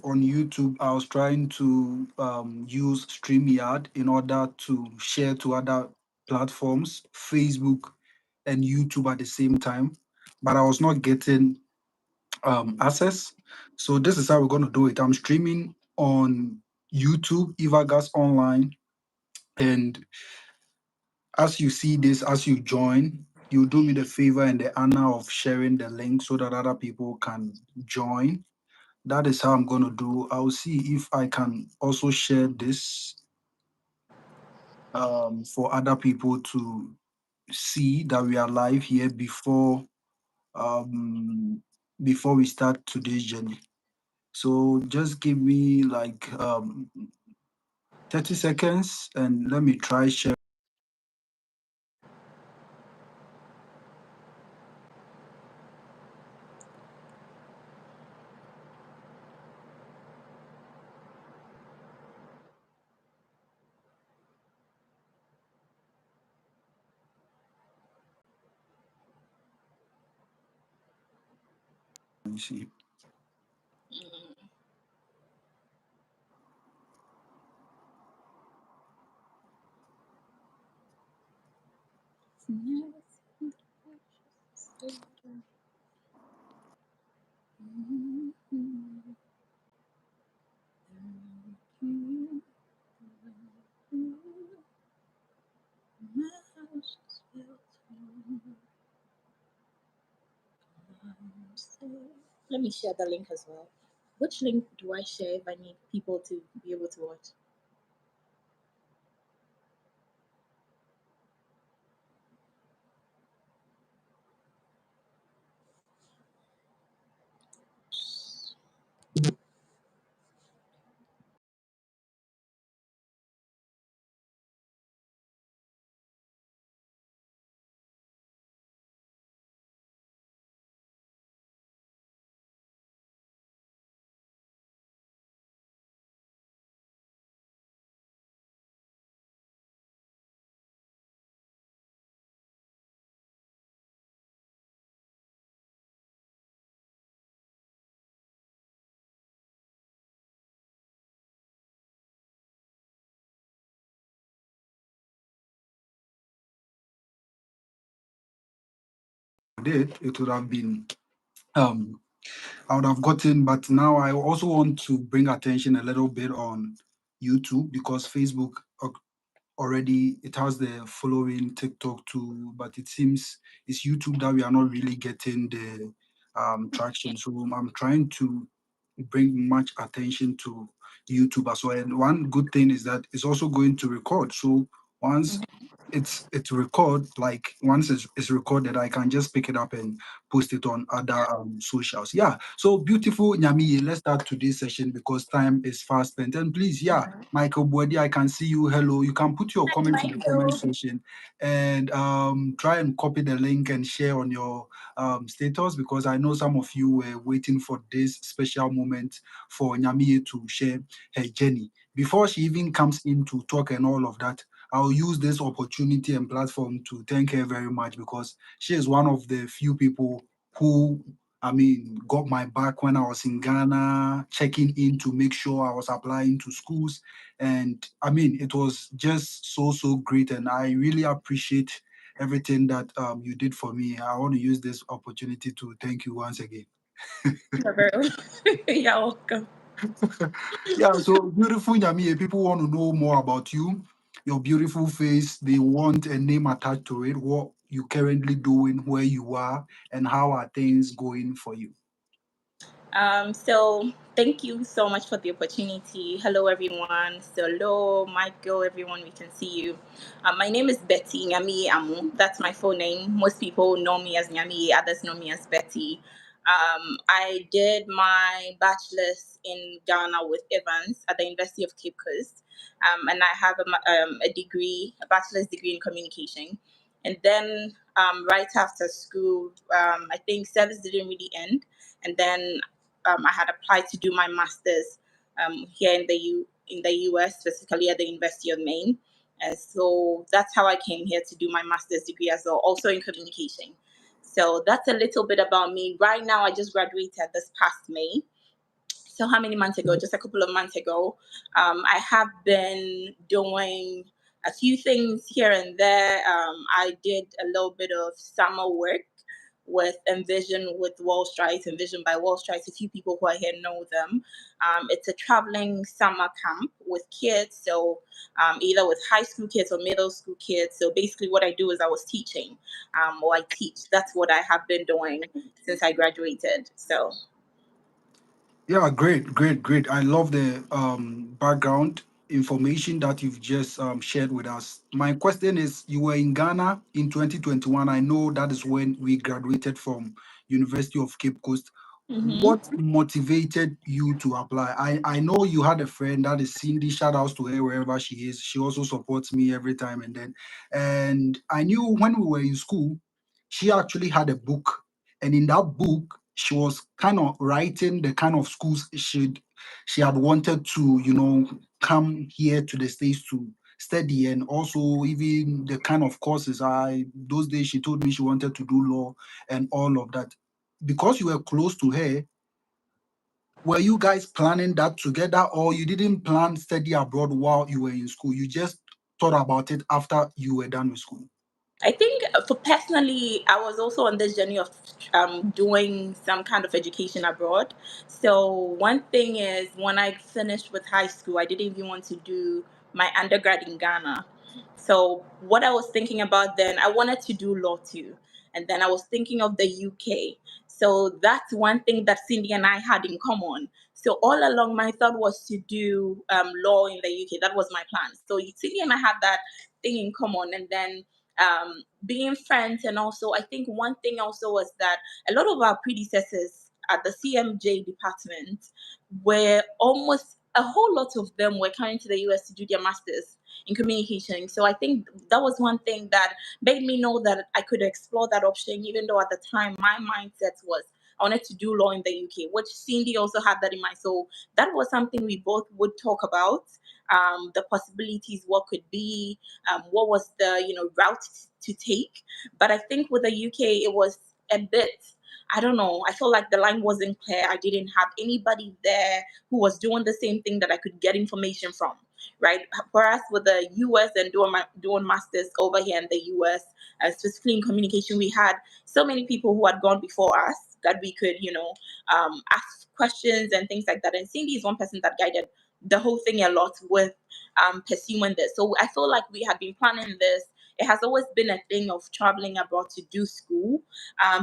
live on YouTube, I was trying to use StreamYard in order to share to other platforms, Facebook and YouTube at the same time, but I was not getting access. So this is how we're going to do it. I'm streaming on YouTube, Evagas Online, and as you see this, as you join, you do me the favor and the honor of sharing the link so that other people can join. That is how I'm going to do. I'll see if I can also share this for other people to see that we are live here um, before we start today's journey. So just give me like 30 seconds and let me try share. Let me see. Let me share the link as well. Which link do I share if I need people to be able to watch? It would have been um I would have gotten, but now I also want to bring attention a little bit on YouTube because Facebook already it has the following, TikTok too, but it seems it's YouTube that we are not really getting the traction. So I'm trying to bring much attention to YouTube as well. And one good thing is that it's also going to record. So once it's record, like once it's recorded, I can just pick it up and post it on other socials. Yeah. So beautiful Nyami, let's start today's session because time is fast spent. And please, yeah, Michael Bwadi, I can see you. Hello. You can put your Hi, comments in the comment Michael. section and try and copy the link and share on your status because I know some of you were waiting for this special moment for Nyami to share her journey. Before she even comes in to talk and all of that, I'll use this opportunity and platform to thank her very much because she is one of the few people who, I mean, got my back when I was in Ghana, checking in to make sure I was applying to schools. And I mean, it was just so great. And I really appreciate everything that you did for me. I want to use this opportunity to thank you once again. You're very You're welcome. Yeah, so beautiful Nyami, people want to know more about you, your beautiful face. They want a name attached to it, what you currently doing, where you are, and how are things going for you. So thank you so much for the opportunity. Hello, everyone. So, hello, Michael, everyone. We can see you. My name is Betty Nyami Amu. That's my full name. Most people know me as Nyami. Others know me as Betty. I did my bachelor's in Ghana with Evans at the University of Cape Coast, and I have a degree, a bachelor's degree in communication. And then right after school, I think service didn't really end, and then I had applied to do my master's here in the US, specifically at the University of Maine. And so that's how I came here to do my master's degree as well, also in communication. So that's a little bit about me. Right now, I just graduated this past May. So how many months ago? Just a couple of months ago. I have been doing a few things here and there. I did a little bit of summer work with Envision with Wall Strides, Envision by Wall Strides. A few people who are here know them. It's a traveling summer camp with kids, so either with high school kids or middle school kids. So basically, what I do is I was teaching, or I teach. That's what I have been doing since I graduated. So Yeah, great, great, great. I love the background information that you've just shared with us. My question is, you were in Ghana in 2021. I know that is when we graduated from University of Cape Coast. mhm. What motivated you to apply? I know you had a friend that is Cindy. Shout outs to her wherever she is. She also supports me every time and then. And I knew when we were in school, she actually had a book, and in that book she was kind of writing the kind of schools she had wanted to, come here to the States to study, and also even the kind of courses. I Those days she told me she wanted to do law and all of that. Because you were close to her, were you guys planning that together, or you didn't plan study abroad while you were in school? You just thought about it after you were done with school? I think for personally, I was also on this journey of doing some kind of education abroad. So one thing is, when I finished with high school, I didn't even want to do my undergrad in Ghana. So what I was thinking about then, I wanted to do law too, and then I was thinking of the UK. So that's one thing that Cindy and I had in common. So all along, my thought was to do law in the UK. That was my plan. So Cindy and I had that thing in common, and then being friends. And also, I think one thing also was that a lot of our predecessors at the CMJ department were almost a whole lot of them were coming to the US to do their masters in communication. So I think that was one thing that made me know that I could explore that option, even though at the time my mindset was I wanted to do law in the UK, which Cindy also had that in mind. So that was something we both would talk about, the possibilities, what could be, what was the route to take. But I think with the UK, it was a bit. I don't know. I felt like the line wasn't clear. I didn't have anybody there who was doing the same thing that I could get information from. Right. Whereas with the US and doing masters over here in the US, specifically in communication, we had so many people who had gone before us that we could, ask questions and things like that. And Cindy is one person that guided the whole thing a lot with pursuing this. So I feel like we had been planning this. It has always been a thing of traveling abroad to do school.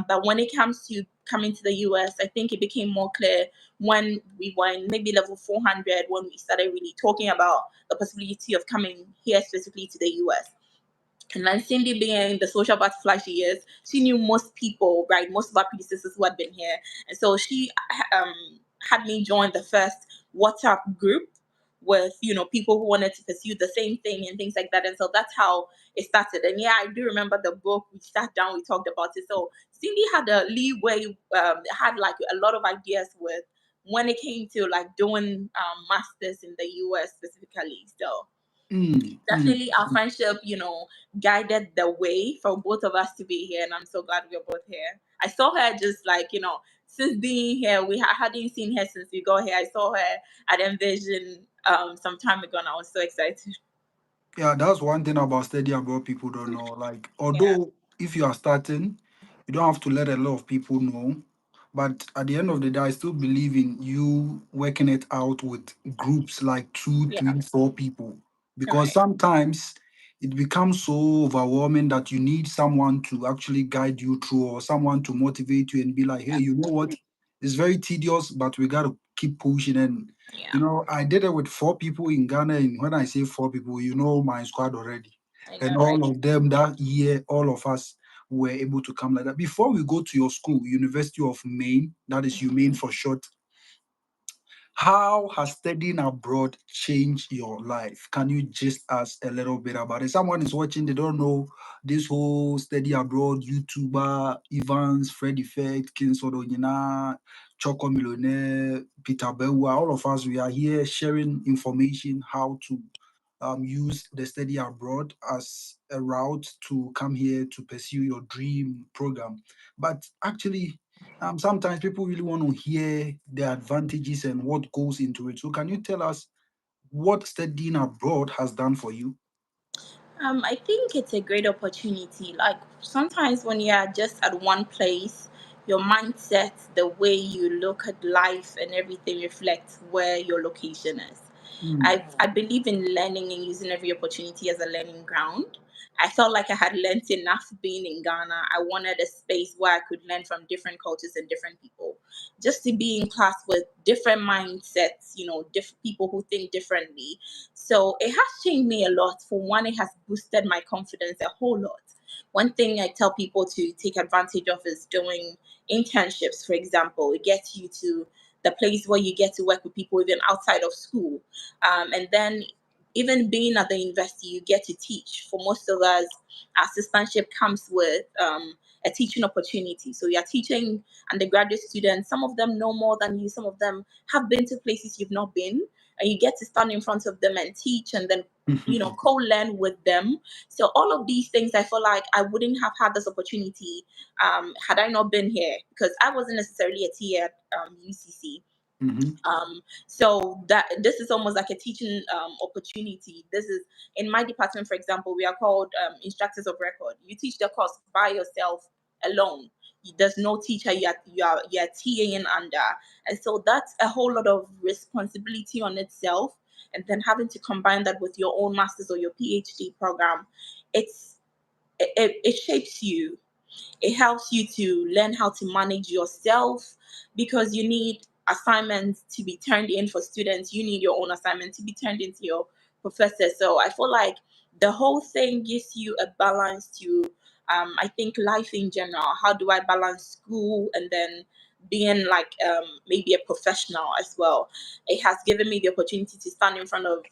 But when it comes to coming to the US, I think it became more clear when we were in maybe level 400, when we started really talking about the possibility of coming here specifically to the US. And then Cindy, being the social butterfly she is, she knew most people, right? Most of our predecessors who had been here. And so she had me join the first WhatsApp group with, people who wanted to pursue the same thing and things like that. And so that's how it started. And yeah, I do remember the book. We sat down, we talked about it. So Cindy had a leeway, had like a lot of ideas with when it came to like doing masters in the US specifically. So Mm, mm. definitely our friendship, guided the way for both of us to be here. And I'm so glad we're both here. I saw her just like, since being here, hadn't seen her since we got here. I saw her at Envision some time ago, and I was so excited. Yeah, that's one thing about study abroad people don't know. Like, Yeah, although if you are starting, you don't have to let a lot of people know. But at the end of the day, I still believe in you working it out with groups like two, yeah, three, four people. Because right, sometimes it becomes so overwhelming that you need someone to actually guide you through, or someone to motivate you and be like, hey, yeah, you know what? It's very tedious, but we got to keep pushing. And yeah. I did it with four people in Ghana. And when I say four people, you know my squad already. I And know, right? all of them that year, all of us were able to come like that. Before we go to your school, University of Maine, that is UMaine for short, how has studying abroad changed your life? Can you just ask a little bit about it? Someone is watching, they don't know this whole study abroad YouTuber, Evans, Fred Effect, King Sodonyina, Choco Millionaire, Peter Bewa, all of us, we are here sharing information how to use the study abroad as a route to come here to pursue your dream program. But actually, Sometimes people really want to hear the advantages and what goes into it. So can you tell us what studying abroad has done for you? I think it's a great opportunity. Like sometimes when you are just at one place, your mindset, the way you look at life and everything reflects where your location is. Mm. I believe in learning and using every opportunity as a learning ground. I felt like I had learned enough being in Ghana. I wanted a space where I could learn from different cultures and different people. Just to be in class with different mindsets, different people who think differently. So it has changed me a lot. For one, it has boosted my confidence a whole lot. One thing I tell people to take advantage of is doing internships, for example. It gets you to the place where you get to work with people even outside of school. And then even being at the university, you get to teach. For most of us, assistantship comes with a teaching opportunity. So you're teaching undergraduate students. Some of them know more than you. Some of them have been to places you've not been, and you get to stand in front of them and teach, and then co-learn with them. So all of these things, I feel like I wouldn't have had this opportunity had I not been here, because I wasn't necessarily a TA at UCC. Mhm. So that this is almost like a teaching opportunity. This is in my department, for example, we are called instructors of record. You teach the course by yourself alone. There's no teacher you're TAing under, and so that's a whole lot of responsibility on itself. And then having to combine that with your own master's or your PhD program, it's it shapes you. It helps you to learn how to manage yourself, because you need assignments to be turned in for students. You need your own assignment to be turned into your professor. So I feel like the whole thing gives you a balance to, I think, life in general. How do I balance school and then being like maybe a professional as well? It has given me the opportunity to stand in front of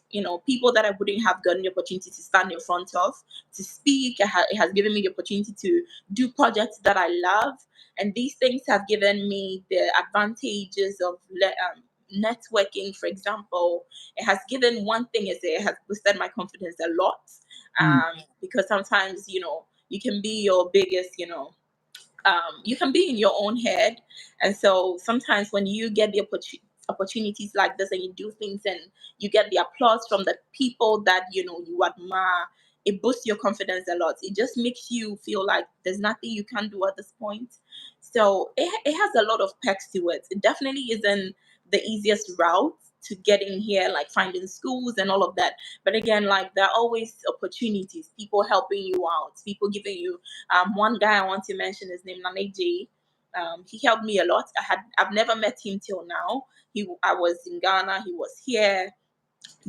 people that I wouldn't have gotten the opportunity to stand in front of, to speak. It has given me the opportunity to do projects that I love. And these things have given me the advantages of networking, for example. It has given one thing is it has boosted my confidence a lot, Mm. because sometimes, you can be your biggest, you can be in your own head. And so sometimes when you get the opportunities like this and you do things and you get the applause from the people that you admire, it boosts your confidence a lot. It just makes you feel like there's nothing you can do at this point. So it has a lot of perks to it. It definitely isn't the easiest route to getting here, like finding schools and all of that. But again, like there are always opportunities, people helping you out, people giving you one guy I want to mention is named Nane J. He helped me a lot. I've never met him till now. I was in Ghana. He was here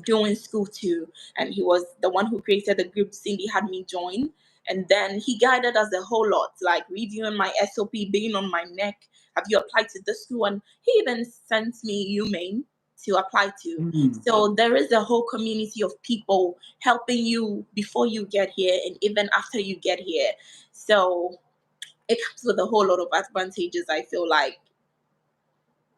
doing school too, and he was the one who created the group Cindy had me join. And then he guided us a whole lot, like reviewing my SOP, being on my neck. Have you applied to this school? And he even sent me Maine to apply to. Mm. So there is a whole community of people helping you before you get here and even after you get here. So it comes with a whole lot of advantages, I feel like.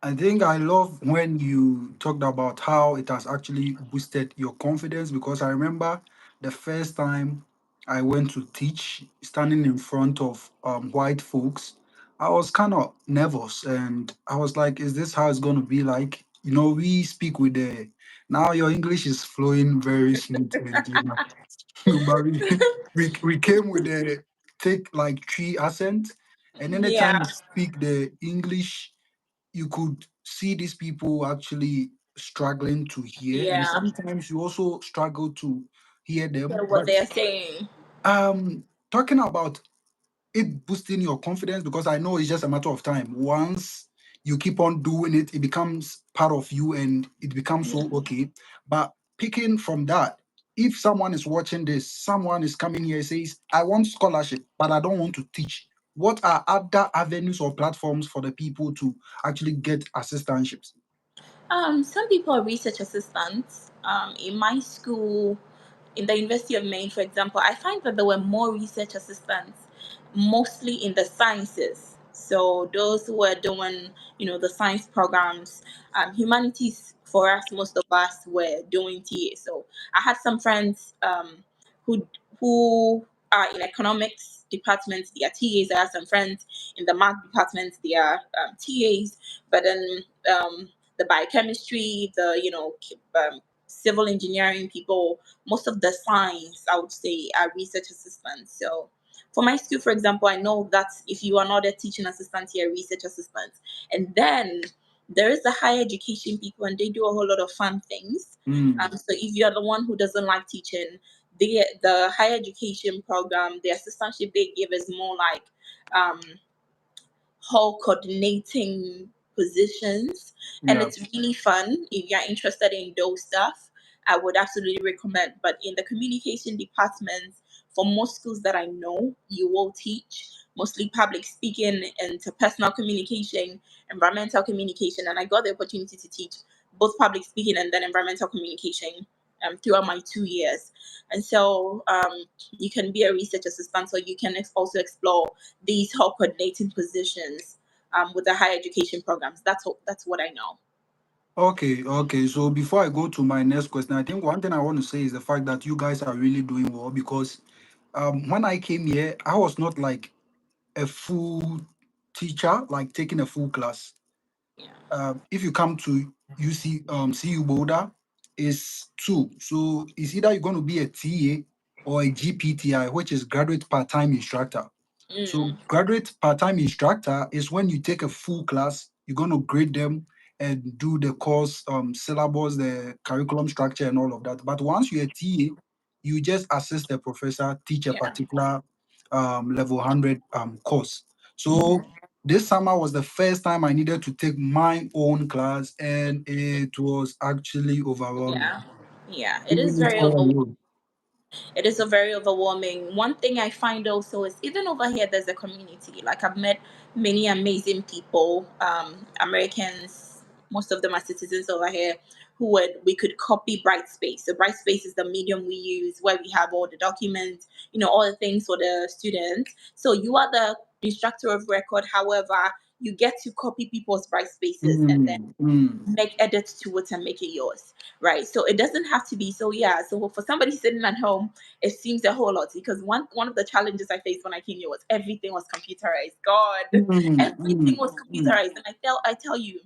I think I love when you talked about how it has actually boosted your confidence, because I remember the first time I went to teach, standing in front of white folks, I was kind of nervous and I was like, is this how it's going to be like? We speak with the, now your English is flowing very smooth and but we came with the thick like tree accent, and anytime Yeah, we speak the English, you could see these people actually struggling to hear, and yeah. sometimes you also struggle to hear them. So what But they're saying. talking about it boosting your confidence, because I know it's just a matter of time. Once you keep on doing it, it becomes part of you and it becomes so okay. But picking from that, if someone is watching this, someone is coming here says, I want scholarship, but I don't want to teach. What are other avenues or platforms for the people to actually get assistantships? Some people are research assistants. In my school, in the University of Maine, for example, I find that there were more research assistants, mostly in the sciences. So those who were doing, the science programs, humanities for us, most of us were doing TA. So I had some friends who who are in economics departments, they are TAs. I have some friends in the math department, they are TAs. But then the biochemistry, the civil engineering people, most of the science, I would say, are research assistants. So for my school, for example, I know that if you are not a teaching assistant, you're a research assistant. And then there is the higher education people, and they do a whole lot of fun things. So if you're the one who doesn't like teaching, the higher education program, the assistantship they give is more like um, whole coordinating positions, and Yeah. it's really fun. If you're interested in those stuff, I would absolutely recommend. But in the communication department, for most schools that I know, you will teach mostly public speaking, interpersonal communication, environmental communication, and I got the opportunity to teach both public speaking and then environmental communication throughout my 2 years. And so you can be a research assistant, so you can also explore these whole coordinating positions with the higher education programs. That's what I know. Okay, okay. So before I go to my next question, I think one thing I want to say is the fact that you guys are really doing well because when I came here, I was not like a full teacher, like taking a full class. Yeah, If you come to UC, CU Boulder, is two. So it's either you're going to be a TA or a GPTI, which is graduate part-time instructor. So mm, graduate part-time instructor is when you take a full class, you're going to grade them and do the course syllabus, the curriculum structure, and all of that. But once you're a TA, you just assist the professor teach a yeah, particular level 100 course. So mhm, this summer was the first time I needed to take my own class, and it was actually overwhelming. yeah, yeah. It is Doing it very all overwhelming. alone. It is a very overwhelming. One thing I find also is even over here, there's a community. Like I've met many amazing people, Americans, most of them are citizens over here, we could copy Brightspace. So Brightspace is the medium we use where we have all the documents, all the things for the students. So you are the instructor of record. However, you get to copy people's Brightspaces and then Mm, mm, make edits to it and make it yours, right? So it doesn't have to be so. Yeah, so for somebody sitting at home, it seems a whole lot because one of the challenges I faced when I came here was everything was computerized. God, mm, everything mm, was mm. computerized, and I tell you,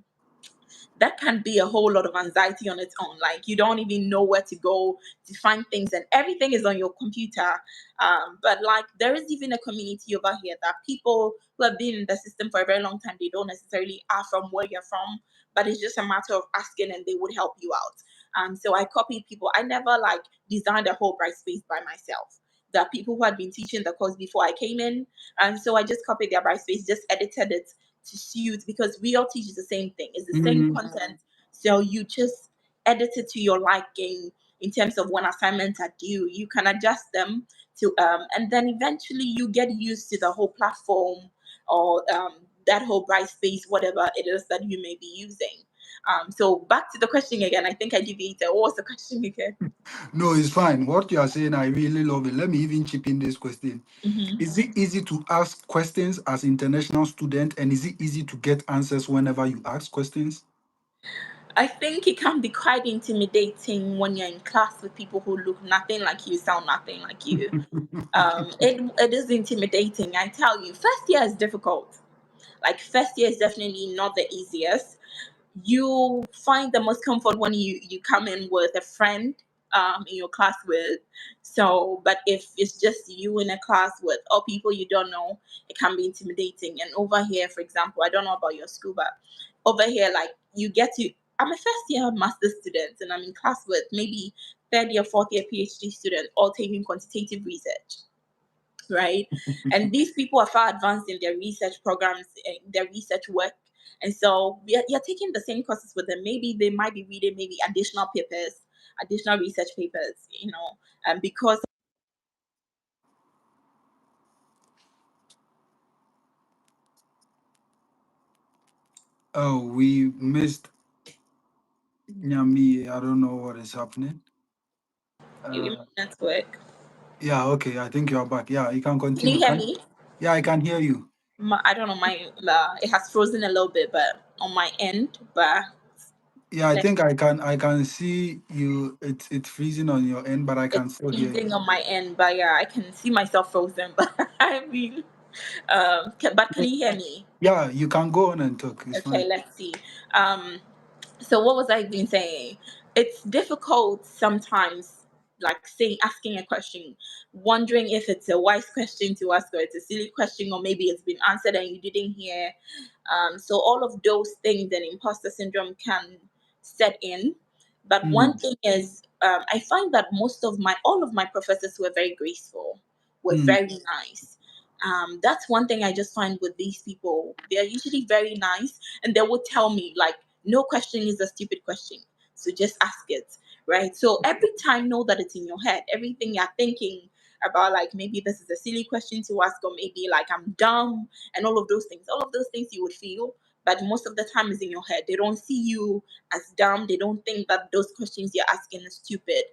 that can be a whole lot of anxiety on its own. Like you don't even know where to go to find things, and everything is on your computer. But like there is even a community over here that people who have been in the system for a very long time, they don't necessarily are from where you're from, but it's just a matter of asking, and they would help you out. So I copied people. I never like designed a whole bright space by myself. There are people who had been teaching the course before I came in, and so I just copied their bright space, just edited it to suit because we all teach the same thing. It's the same Mm. content. So you just edit it to your liking in terms of when assignments are due. You can adjust them to and then eventually you get used to the whole platform or that whole bright space, whatever it is that you may be using. So back to the question again. I think I deviated. What was the question again? No, it's fine. What you are saying, I really love it. Let me even chip in this question. Mhm. Is it easy to ask questions as international student, and is it easy to get answers whenever you ask questions? I think it can be quite intimidating when you're in class with people who look nothing like you, sound nothing like you. It is intimidating. I tell you, first year is difficult. Like first year is definitely not the easiest. You find the most comfort when you come in with a friend in your class with. So, but if it's just you in a class with all people you don't know, it can be intimidating. And over here, for example, I don't know about your school, but over here, like you get to. I'm a first year master's student, and I'm in class with maybe third year, fourth year PhD student, all taking quantitative research, right? And these people are far advanced in their research programs, in their research work. And so you're taking the same courses with them. Maybe they might be reading maybe additional papers, additional research papers, and because Oh, we missed Nyami. I don't know what is happening. maybe Uh, my network. yeah, okay. I think you're back. Yeah, you can Can you continue. hear Can me? Yeah, I can hear you. I don't know, my it has frozen a little bit, but on my end, but Yeah, I Let think I can see you. It's freezing on your end, but I can It's still hear you. freezing on my end, but yeah, I can see myself frozen. But I mean, but can you hear me? Yeah, you can go on and talk. It's Okay, fine. let's see. Um, so what was I been saying? It's difficult sometimes, like saying asking a question, wondering if it's a wise question to ask or it's a silly question, or maybe it's been answered and you didn't hear. So all of those things and imposter syndrome can set in. But one Mm, thing is, I find that most of my all of my professors were very graceful, were mm, very nice. That's one thing I just find with these people. They are usually very nice, and they will tell me like, no question is a stupid question, so just ask it, right? So every time, know that it's in your head. Everything you're thinking about, like maybe this is a silly question to ask, or maybe like I'm dumb, and all of those things. All of those things you would feel, but most of the time is in your head. They don't see you as dumb. They don't think that those questions you're asking is stupid.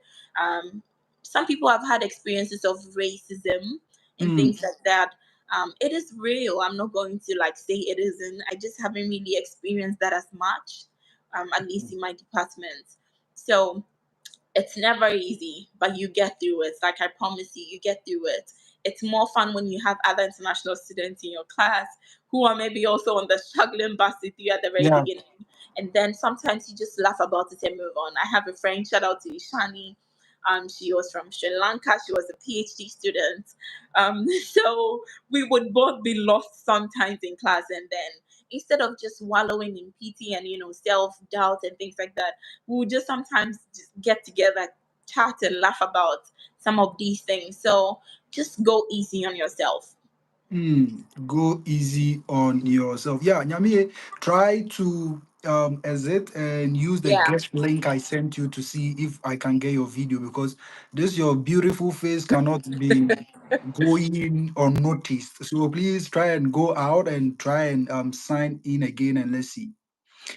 Um, some people have had experiences of racism and mm. things like that. It is real. I'm not going to like say it isn't. I just haven't really experienced that as much, at least in my department. So it's never easy, but you get through it. Like I promise you, you get through it. It's more fun when you have other international students in your class who are maybe also on the struggling bus with you at the very Yeah. beginning. And then sometimes you just laugh about it and move on. I have a friend, shout out to Ishani. She was from Sri Lanka. She was a PhD student. So we would both be lost sometimes in class, and then instead of just wallowing in pity and self doubt and things like that, we would just sometimes just get together, chat, and laugh about some of these things. So just go easy on yourself. Go easy on yourself. Yeah, Nyami, try to exit and use the Yeah. guest link I sent you to see if I can get your video, because this your beautiful face cannot be going unnoticed. So please try and go out and try and sign in again, and let's see.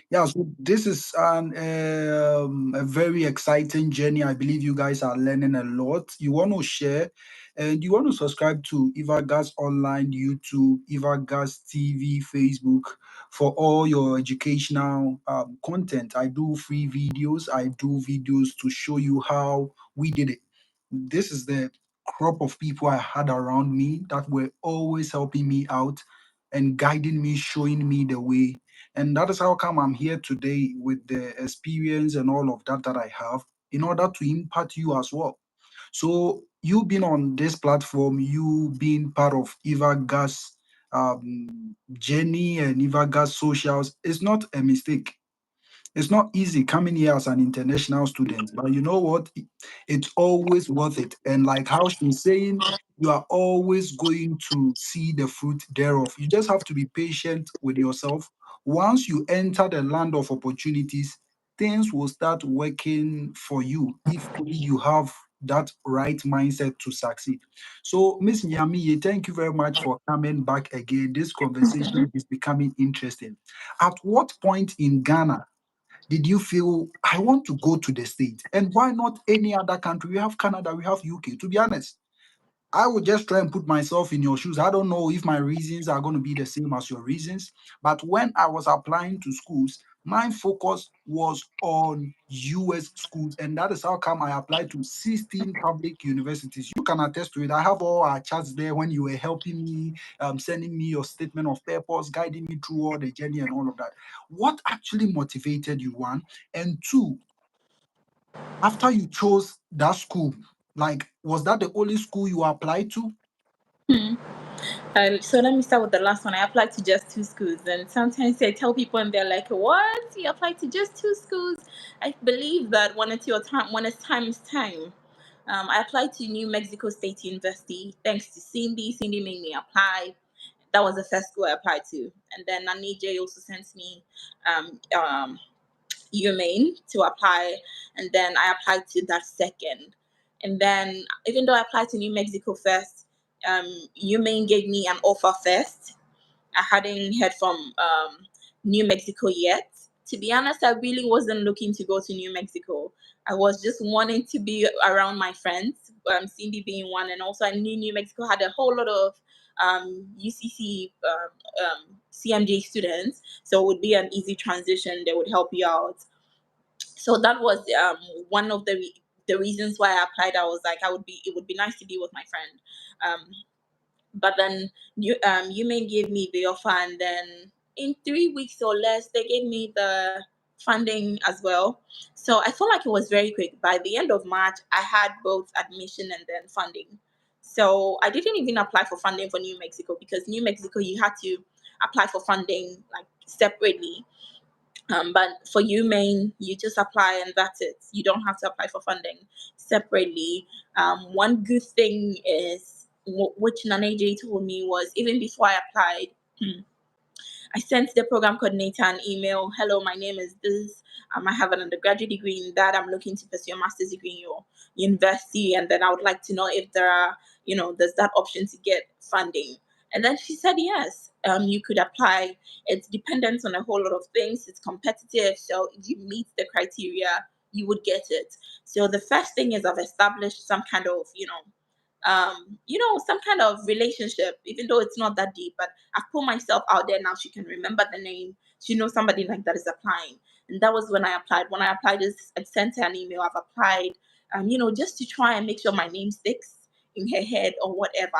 Yeah, so this is a very exciting journey. I believe you guys are learning a lot. You want to share and you want to subscribe to Eva Gas Online, YouTube, Eva Gas TV, Facebook for all your educational content. I do free videos, I do videos to show you how we did it. This is the crop of people I had around me that were always helping me out and guiding me, showing me the way, and that is how come I'm here today with the experience and all of that that I have in order to impact you as well. So you being on this platform, you being part of Eva Gas journey and Eva Gas socials is not a mistake. It's not easy coming here as an international student, but you know what? It's always worth it. And like how she's saying, you are always going to see the fruit thereof. You just have to be patient with yourself. Once you enter the land of opportunities, things will start working for you if only you have that right mindset to succeed. So, Miss Nyamiye, thank you very much for coming back again. This conversation is becoming interesting. At what point in Ghana did you feel I want to go to the States? And why not any other country? We have Canada, we have UK. To be honest, I would just try and put myself in your shoes. I don't know if my reasons are going to be the same as your reasons, but when I was applying to schools, my focus was on US schools, and that is how come I applied to 16 public universities. You can attest to it. I have all our chats there when you were helping me, sending me your statement of purpose, guiding me through all the journey and all of that. What actually motivated you, one? And two, after you chose that school, like, was that the only school you applied to? Hmm. So let me start with the last one. I applied to just two schools, and sometimes I tell people, and they're like, "What? You applied to just two schools?" I believe that when it's your time, when it's time, it's time. I applied to New Mexico State University thanks to Cindy. Cindy made me apply. That was the first school I applied to, and then Nani J also sent me um, um, Maine to apply, and then I applied to that second. And then, even though I applied to New Mexico first, Maine gave me an offer first. I hadn't heard from New Mexico yet. To be honest, I really wasn't looking to go to New Mexico. I was just wanting to be around my friends, Cindy being one, and also I knew New Mexico had a whole lot of UCC CMJ students, so it would be an easy transition. They would help you out. So that was one of the reasons why I applied. I was like, it would be nice to be with my friend. Um, but then you may give me the offer, and then in 3 weeks or less they gave me the funding as well. So I felt like it was very quick. By the end of March I had both admission and then funding. So I didn't even apply for funding for New Mexico, because New Mexico you had to apply for funding like separately. But for you, Maine, you just apply and that's it. You don't have to apply for funding separately. One good thing is, which Nana J told me, was even before I applied, I sent the program coordinator an email. Hello, my name is this. I have an undergraduate degree in that. I'm looking to pursue a master's degree in your university. And then I would like to know if there are, there's that option to get funding. And then she said, yes, you could apply. It's dependent on a whole lot of things. It's competitive. So if you meet the criteria, you would get it. So the first thing is I've established some kind of, some kind of relationship, even though it's not that deep, but I've put myself out there now. She can remember the name. She knows somebody like that is applying. And that was when I applied. When I applied, I sent her an email. I've applied, just to try and make sure my name sticks in her head or whatever.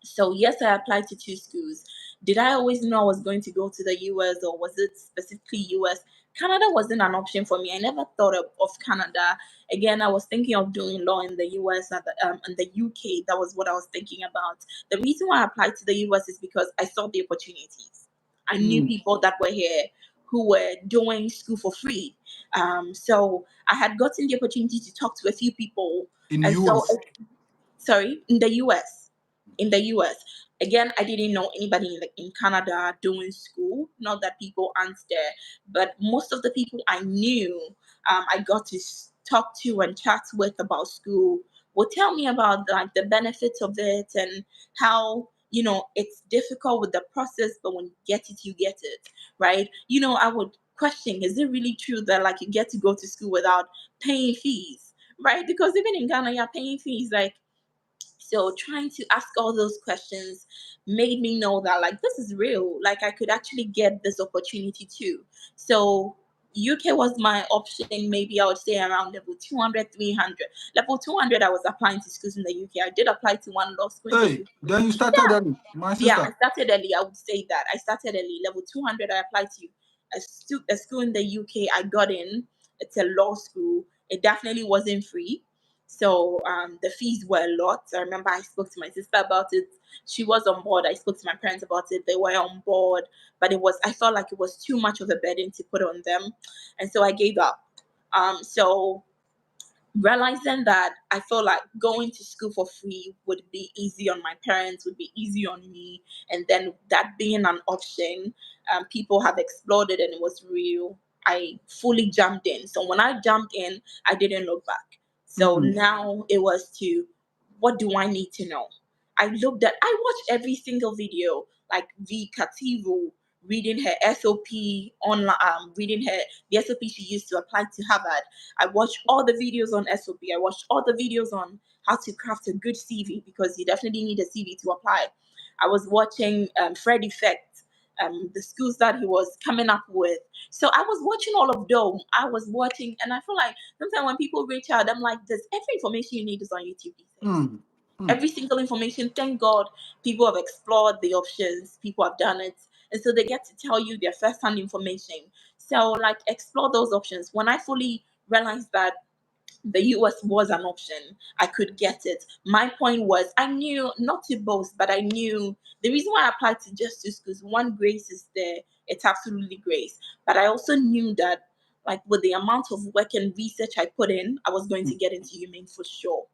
So yes, I applied to two schools. Did I always know I was going to go to the US, or was it specifically US? Canada wasn't an option for me. I never thought of Canada. Again, I was thinking of doing law in the US and the UK. That was what I was thinking about. The reason why I applied to the US is because I saw the opportunities. I knew Mm. people that were here who were doing school for free. So I had gotten the opportunity to talk to a few people. In And so US. sorry, in the US. In the US. Again, I didn't know anybody in Canada doing school. Not that people aren't there, but most of the people I knew, I got to talk to and chat with about school, would tell me about like the benefits of it, and how it's difficult with the process, but when you get it, right? I would question, is it really true that like you get to go to school without paying fees, right? Because even in Ghana, you're paying fees. Like, so trying to ask all those questions made me know that like this is real. Like I could actually get this opportunity too. So UK was my option. Maybe I would say around level 200, 300. Level 200, I was applying to schools in the UK. I did apply to one law school in the Hey, UK. then you started Yeah, early, my yeah, sister. I started early. I would say that I started early. Level 200, I applied to a school in the UK. I got in. It's a law school. It definitely wasn't free. So the fees were a lot. I remember I spoke to my sister about it. She was on board. I spoke to my parents about it. They were on board. But I felt like it was too much of a burden to put on them. And so I gave up. So realizing that I felt like going to school for free would be easy on my parents, would be easy on me, and then that being an option, people have explored it and it was real. I fully jumped in. So when I jumped in, I didn't look back. So Mm. now it was to, what do I need to know? I watched every single video, like V Kativo reading her SOP online, reading the SOP she used to apply to Harvard. I watched all the videos on SOP. I watched all the videos on how to craft a good CV, because you definitely need a CV to apply. I was watching Fred Effect, the schools that he was coming up with. So I was watching all of them. I was watching, and I feel like sometimes when people reach out, I'm like, "There's every information you need is on YouTube these days." Mm. Mm. Every single information. Thank God people have explored the options, people have done it. And so they get to tell you their first hand information. So, like, explore those options. When I fully realized that the US was an option, I could get it. My point was, I knew, not to boast, but I knew the reason why I applied to just two schools, one, grace is there, it's absolutely grace. But I also knew that, like, with the amount of work and research I put in, I was going to Mm. get into UMaine for sure.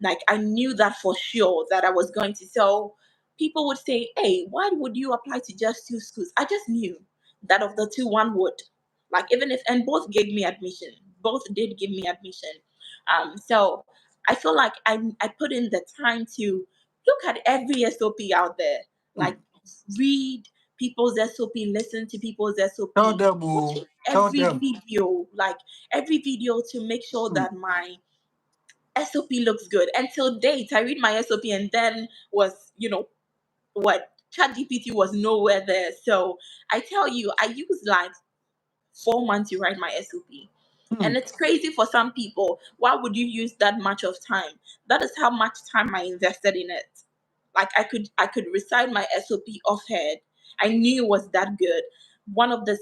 Like I knew that for sure that I was going to. So people would say, "Hey, why would you apply to just two schools?" I just knew that of the two, one would. Like even if, and both gave me admission. Both did give me admission. So I feel like I put in the time to look at every SOP out there. Like Mm. read people's SOP, listen to people's Tell SOP, them, watch oh, tell every them. video, like every video to make sure Mm. that my SOP looks good. Until date, I read my SOP and then was, what? ChatGPT was nowhere there. So I tell you, I used like 4 months to write my SOP. And it's crazy for some people. Why would you use that much of time? That is how much time I invested in it. Like I could recite my SOP off head. I knew it was that good. One of the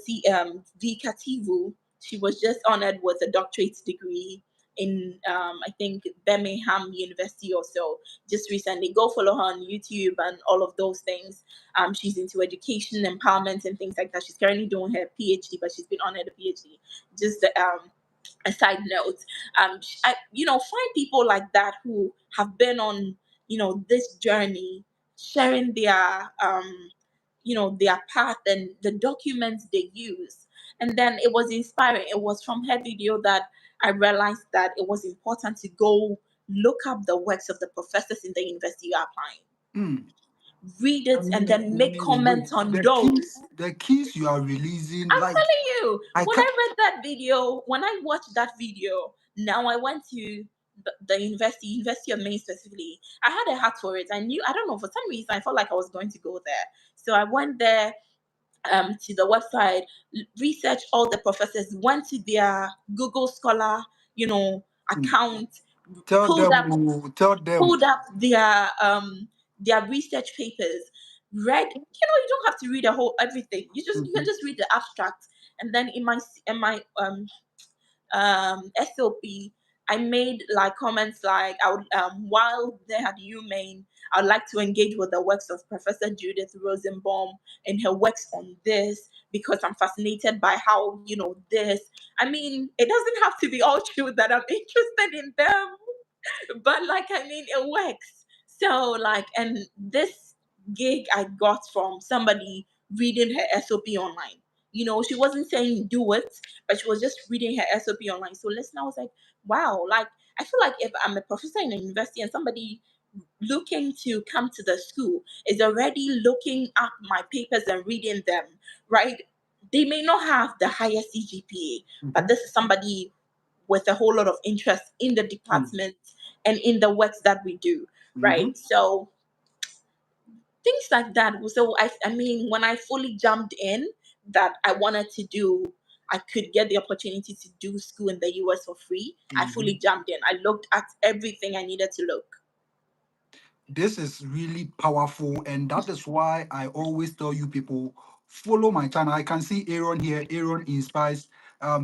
Vika Tivu, she was just honored with a doctorate degree in I think Birmingham University or so just recently. Go follow her on YouTube and all of those things. She's into education, empowerment, and things like that. She's currently doing her PhD, but she's been honored a PhD. Just a side note. Find people like that who have been on this journey, sharing their path and the documents they use. And then it was inspiring. It was from her video that I realized that it was important to go look up the works of the professors in the university you're applying, Mm. read I it, and mean, then I make mean, wait, comments on those. the keys you are releasing, I'm like telling you, I when can't. I read that video, when I watched that video, now I went to the University of Maine specifically. I had a heart for it. I don't know, for some reason, I felt like I was going to go there. So I went there to the website, researched all the professors, went to their Google Scholar, Mm. account, Tell pulled them, up oh, tell them. pulled up their research papers, read. You don't have to read a whole everything. You can Mhm. just read the abstract. And then in my SOP, I made like comments like I would while they had UMaine, I'd like to engage with the works of Professor Judith Rosenbaum and her works on this because I'm fascinated by how this. I mean, it doesn't have to be all true that I'm interested in them, but like I mean it works. So like, and this gig I got from somebody reading her SOP online. She wasn't saying do it, but she was just reading her SOP online. So listen, I was like, wow, like I feel like if I'm a professor in a university and somebody looking to come to the school is already looking up my papers and reading them, right? They may not have the highest CGPA, but Mhm. this is somebody with a whole lot of interest in the Mm. department and in the works that we do, Mhm. right? So things like that. So I mean, when I fully jumped in that I wanted to do, I could get the opportunity to do school in the US for free. I fully Mhm. jumped in. I looked at everything I needed to look. This is really powerful, and that is why I always tell you people follow my channel. I can see Aaron here. Aaron Inspires.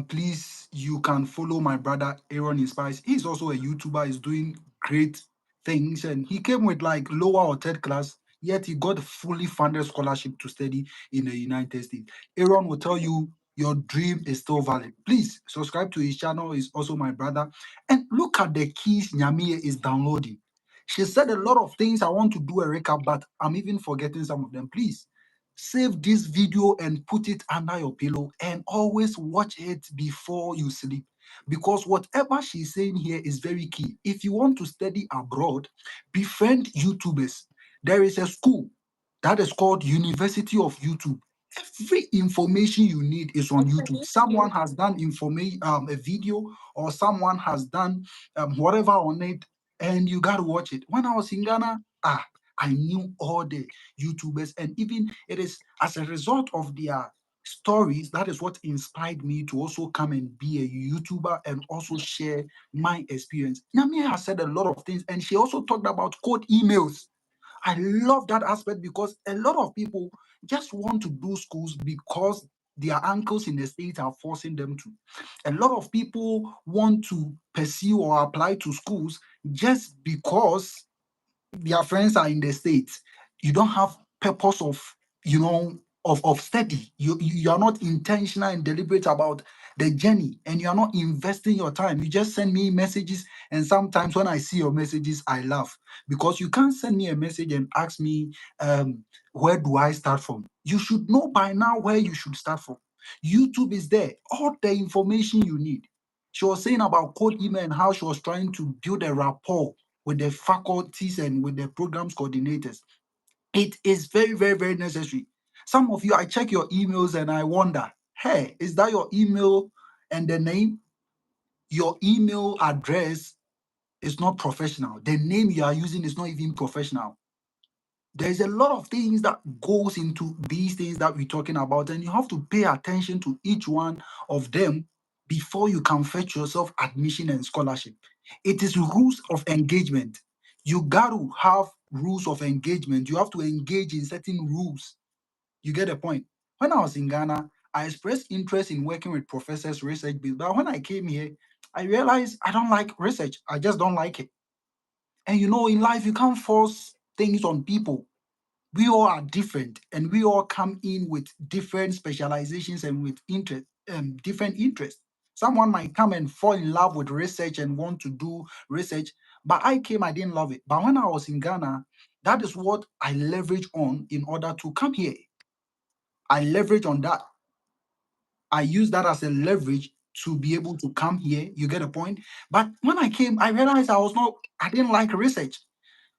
Please, you can follow my brother Aaron Inspires. He's also a YouTuber. He's doing great things, and he came with like lower or third class. Yet he got a fully funded scholarship to study in the United States. Aaron will tell you your dream is still valid. Please subscribe to his channel. He's also my brother. And look at the keys Nyamie is downloading. She said a lot of things. I want to do a recap, but I'm even forgetting some of them. Please save this video and put it under your pillow and always watch it before you sleep. Because whatever she's saying here is very key. If you want to study abroad, befriend YouTubers. There is a school that is called University of YouTube. Every information you need is on YouTube. Okay. Someone has done a video, or someone has done whatever on it, and you got to watch it. When I was in Ghana, I knew all the YouTubers, and even it is as a result of their stories that is what inspired me to also come and be a YouTuber and also share my experience. Nyami has said a lot of things, and she also talked about code emails. I love that aspect because a lot of people just want to do schools because their uncles in the States are forcing them to. A lot of people want to pursue or apply to schools just because their friends are in the States. You don't have purpose of, of study. You are not intentional and deliberate about the journey, and you are not investing your time. You just send me messages, and sometimes when I see your messages, I laugh because you can't send me a message and ask me, where do I start from? You should know by now where you should start from. YouTube is there, all the information you need. She was saying about code email and how she was trying to build a rapport with the faculties and with the programs coordinators. It is very, very, very necessary. Some of you, I check your emails and I wonder, hey, is that your email and the name? Your email address is not professional. The name you are using is not even professional. There's a lot of things that goes into these things that we're talking about, and you have to pay attention to each one of them before you can fetch yourself admission and scholarship. It is rules of engagement. You got to have rules of engagement. You have to engage in certain rules. You get the point? When I was in Ghana, I expressed interest in working with professors, research based. But when I came here, I realized I don't like research. I just don't like it. And in life, you can't force things on people. We all are different, and we all come in with different specializations and with different interests. Someone might come and fall in love with research and want to do research, but I didn't love it. But when I was in Ghana, that is what I leverage on in order to come here. I leverage on that. I use that as a leverage to be able to come here. You get a point? But when I came, I realized I didn't like research.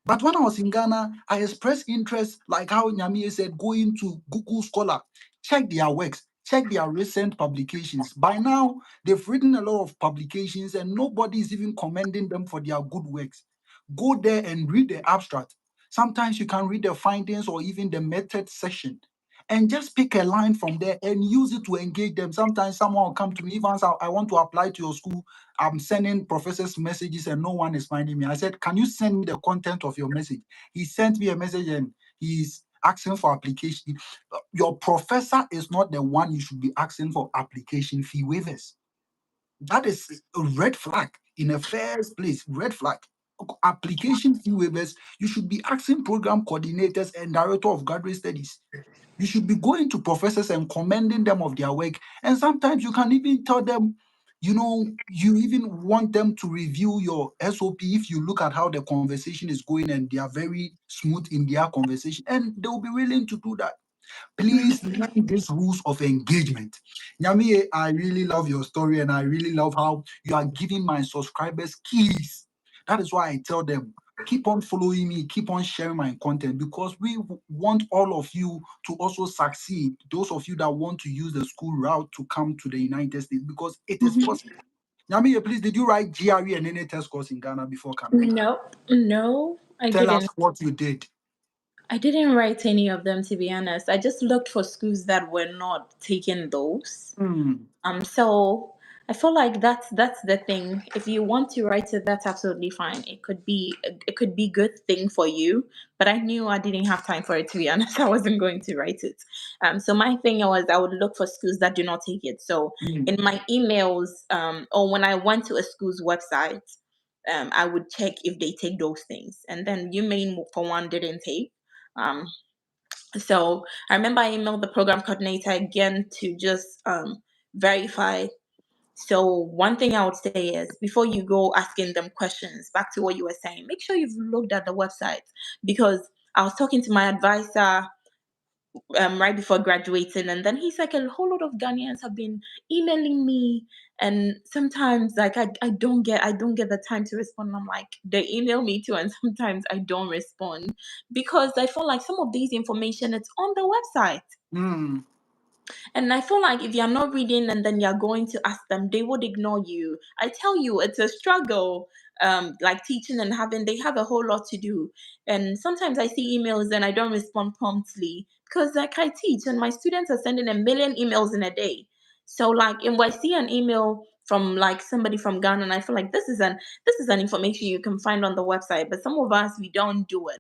But when I was in Ghana, I expressed interest, like how Nyamie said, go into Google Scholar, check their works, check their recent publications. By now, they've written a lot of publications and nobody is even commending them for their good works. Go there and read the abstract. Sometimes you can read the findings or even the method section and just pick a line from there and use it to engage them. Sometimes someone will come to me, even I want to apply to your school. I'm sending professors messages and no one is finding me. I said, can you send me the content of your message? He sent me a message and he's asking for application. Your professor is not the one you should be asking for application fee waivers. That is a red flag in the first place. Red flag. Application fee waivers, you should be asking program coordinators and director of graduate studies. You should be going to professors and commending them of their work. And sometimes you can even tell them, you even want them to review your SOP if you look at how the conversation is going and they are very smooth in their conversation, and they'll be willing to do that. Please learn these rules of engagement. Nyami, I really love your story and I really love how you are giving my subscribers keys. That is why I tell them, keep on following me, keep on sharing my content because we want all of you to also succeed. Those of you that want to use the school route to come to the United States because it is possible. Nyami, please, did you write GRE and any test course in Ghana before coming? No, no, I Tell us didn't. what you did. I didn't write any of them, to be honest. I just looked for schools that were not taking those. Hmm. So I feel like that's the thing. If you want to write it, that's absolutely fine. It could be good thing for you. But I knew I didn't have time for it, to be honest. I wasn't going to write it. So my thing was I would look for schools that do not take it. So Hmm. in my emails, or when I went to a school's website, I would check if they take those things. And then you Maine for one didn't take. Um, so I remember I emailed the program coordinator again to just verify. So one thing I would say is before you go asking them questions, back to what you were saying, make sure you've looked at the website, because I was talking to my advisor right before graduating, and then he's like, a whole lot of Ghanaians have been emailing me, and sometimes like I don't get the time to respond. I'm like, they email me too, and sometimes I don't respond because I feel like some of these information it's on the website. Hmm. And I feel like if you're not reading and then you're going to ask them, they would ignore you. I tell you, it's a struggle. Like teaching and they have a whole lot to do. And sometimes I see emails and I don't respond promptly because like I teach and my students are sending a million emails in a day. So like if I see an email from like somebody from Ghana and I feel like this is an information you can find on the website, but some of us we don't do it.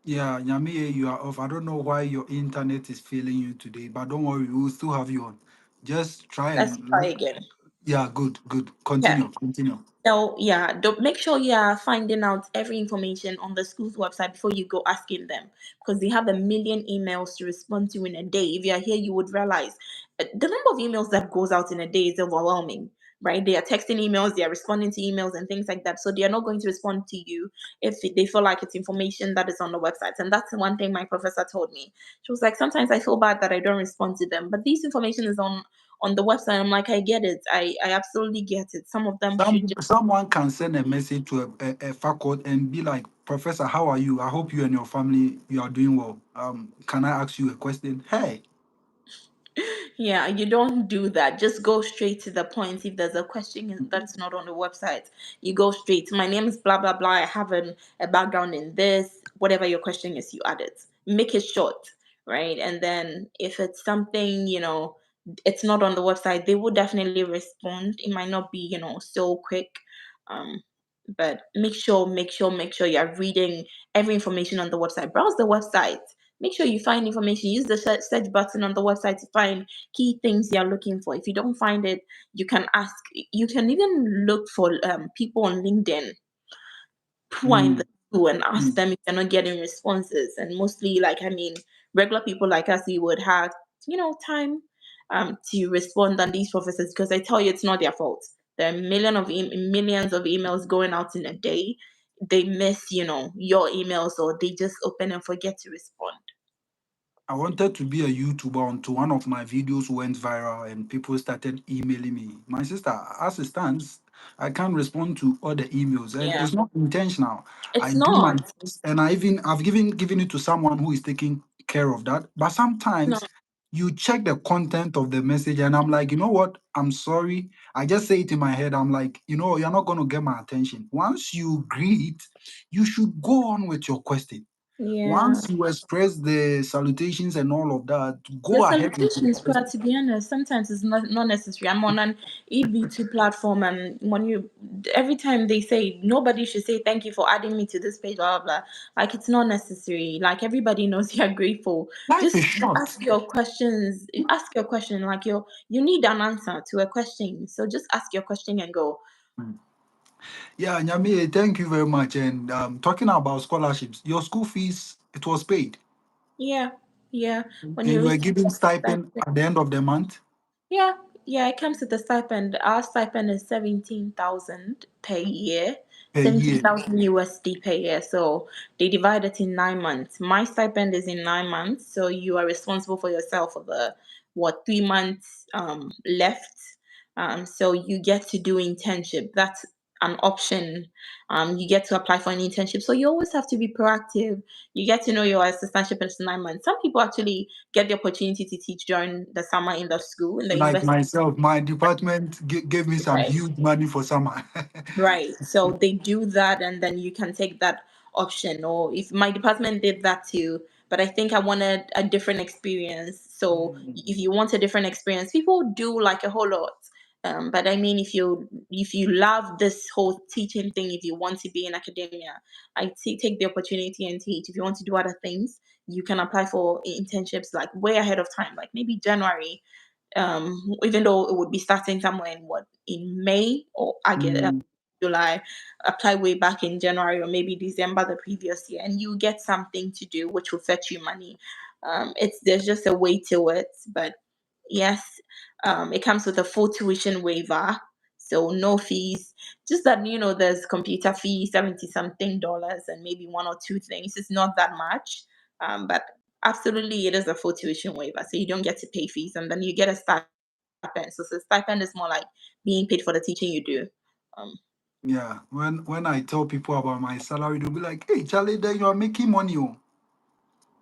Yeah, Nyamiye, you are off. I don't know why your internet is failing you today, but don't worry, we will still have you on. Just try Let's and try again. yeah, good, good. Okay. Continue, continue. So yeah, don't make sure you are finding out every information on the school's website before you go asking them, because they have a million emails to respond to in a day. If you are here, you would realize the number of emails that goes out in a day is overwhelming. Right? They are texting emails, they are responding to emails and things like that. So they are not going to respond to you if they feel like it's information that is on the website. And that's one thing my professor told me. She was like, sometimes I feel bad that I don't respond to them, but this information is on the website. I'm like, I get it. I absolutely get it. Some of them should just. Someone can send a message to a faculty and be like, Professor, how are you? I hope you and your family you are doing well. Can I ask you a question? Hey, Yeah, you don't do that. Just go straight to the point. If there's a question that's not on the website, you go straight. My name is blah blah blah. I have a background in this. Whatever your question is, you add it. Make it short, right? And then if it's something, it's not on the website, they will definitely respond. It might not be, so quick. Um, but make sure you're reading every information on the website. Browse the website. Make sure you find information. Use the search button on the website to find key things you're looking for. If you don't find it, you can ask. You can even look for people on LinkedIn who are in the Mm, school and ask mm. them if they're not getting responses. And mostly, regular people like us, we would have, time to respond on these professors, because I tell you, it's not their fault. There are millions of emails going out in a day. They miss, your emails, or they just open and forget to respond. I wanted to be a YouTuber until one of my videos went viral and people started emailing me. My sister, as it stands, I can't respond to all the emails, and Yeah, it's not intentional. I it's do my not. best, and I've given it to someone who is taking care of that. But No. sometimes you check the content of the message, and I'm like, you know what? I'm sorry. I just say it in my head. I'm like, you're not going to get my attention. Once you greet, you should go on with your question. Yeah. Once you express the salutations and all of that, The go ahead with your salutations, question. to be honest, sometimes it's not necessary. I'm on an EB2 platform, and every time they say nobody should say thank you for adding me to this page, blah blah blah. Like, it's not necessary. Like, everybody knows you're grateful. Life is Just short. ask your questions. Ask your question. Like, you need an answer to a question, so just ask your question and go. Mm. Yeah, Nyami, thank you very much. And talking about scholarships, your school fees, it was paid. Yeah, yeah. When And you you were receive given that. stipend at the end of the month. Yeah, yeah, it comes with a stipend. Our stipend is 17,000 per year, Per year. 17,000 USD per year. So they divide it in 9 months. My stipend is in 9 months, so you are responsible for yourself for the 3 months left. So you get to do internship. That's an option. You get to apply for an internship. So you always have to be proactive. You get to know your assistantship in 9 months. Some people actually get the opportunity to teach during the summer in the school, in the Like university. myself, my department gave me some Right. huge money for summer. Right. So they do that, and then you can take that option. Or if my department did that too, but I think I wanted a different experience. So if you want a different experience, people do like a whole lot. But I mean, if you love this whole teaching thing, if you want to be in academia, take the opportunity and teach. If you want to do other things, you can apply for internships like way ahead of time, like maybe January, even though it would be starting somewhere in May or Mm, July, apply way back in January or maybe December the previous year, and you get something to do which will fetch you money. It's There's just a way to it, but yes, it comes with a full tuition waiver, so no fees. Just that, there's computer fee, 70 something dollars, and maybe one or two things. It's not that much, but absolutely, it is a full tuition waiver, so you don't get to pay fees, and then you get a stipend. So the stipend is more like being paid for the teaching you do. Um, yeah. When I tell people about my salary, they'll be like, "Hey, Charlie, then you are making money. Oh."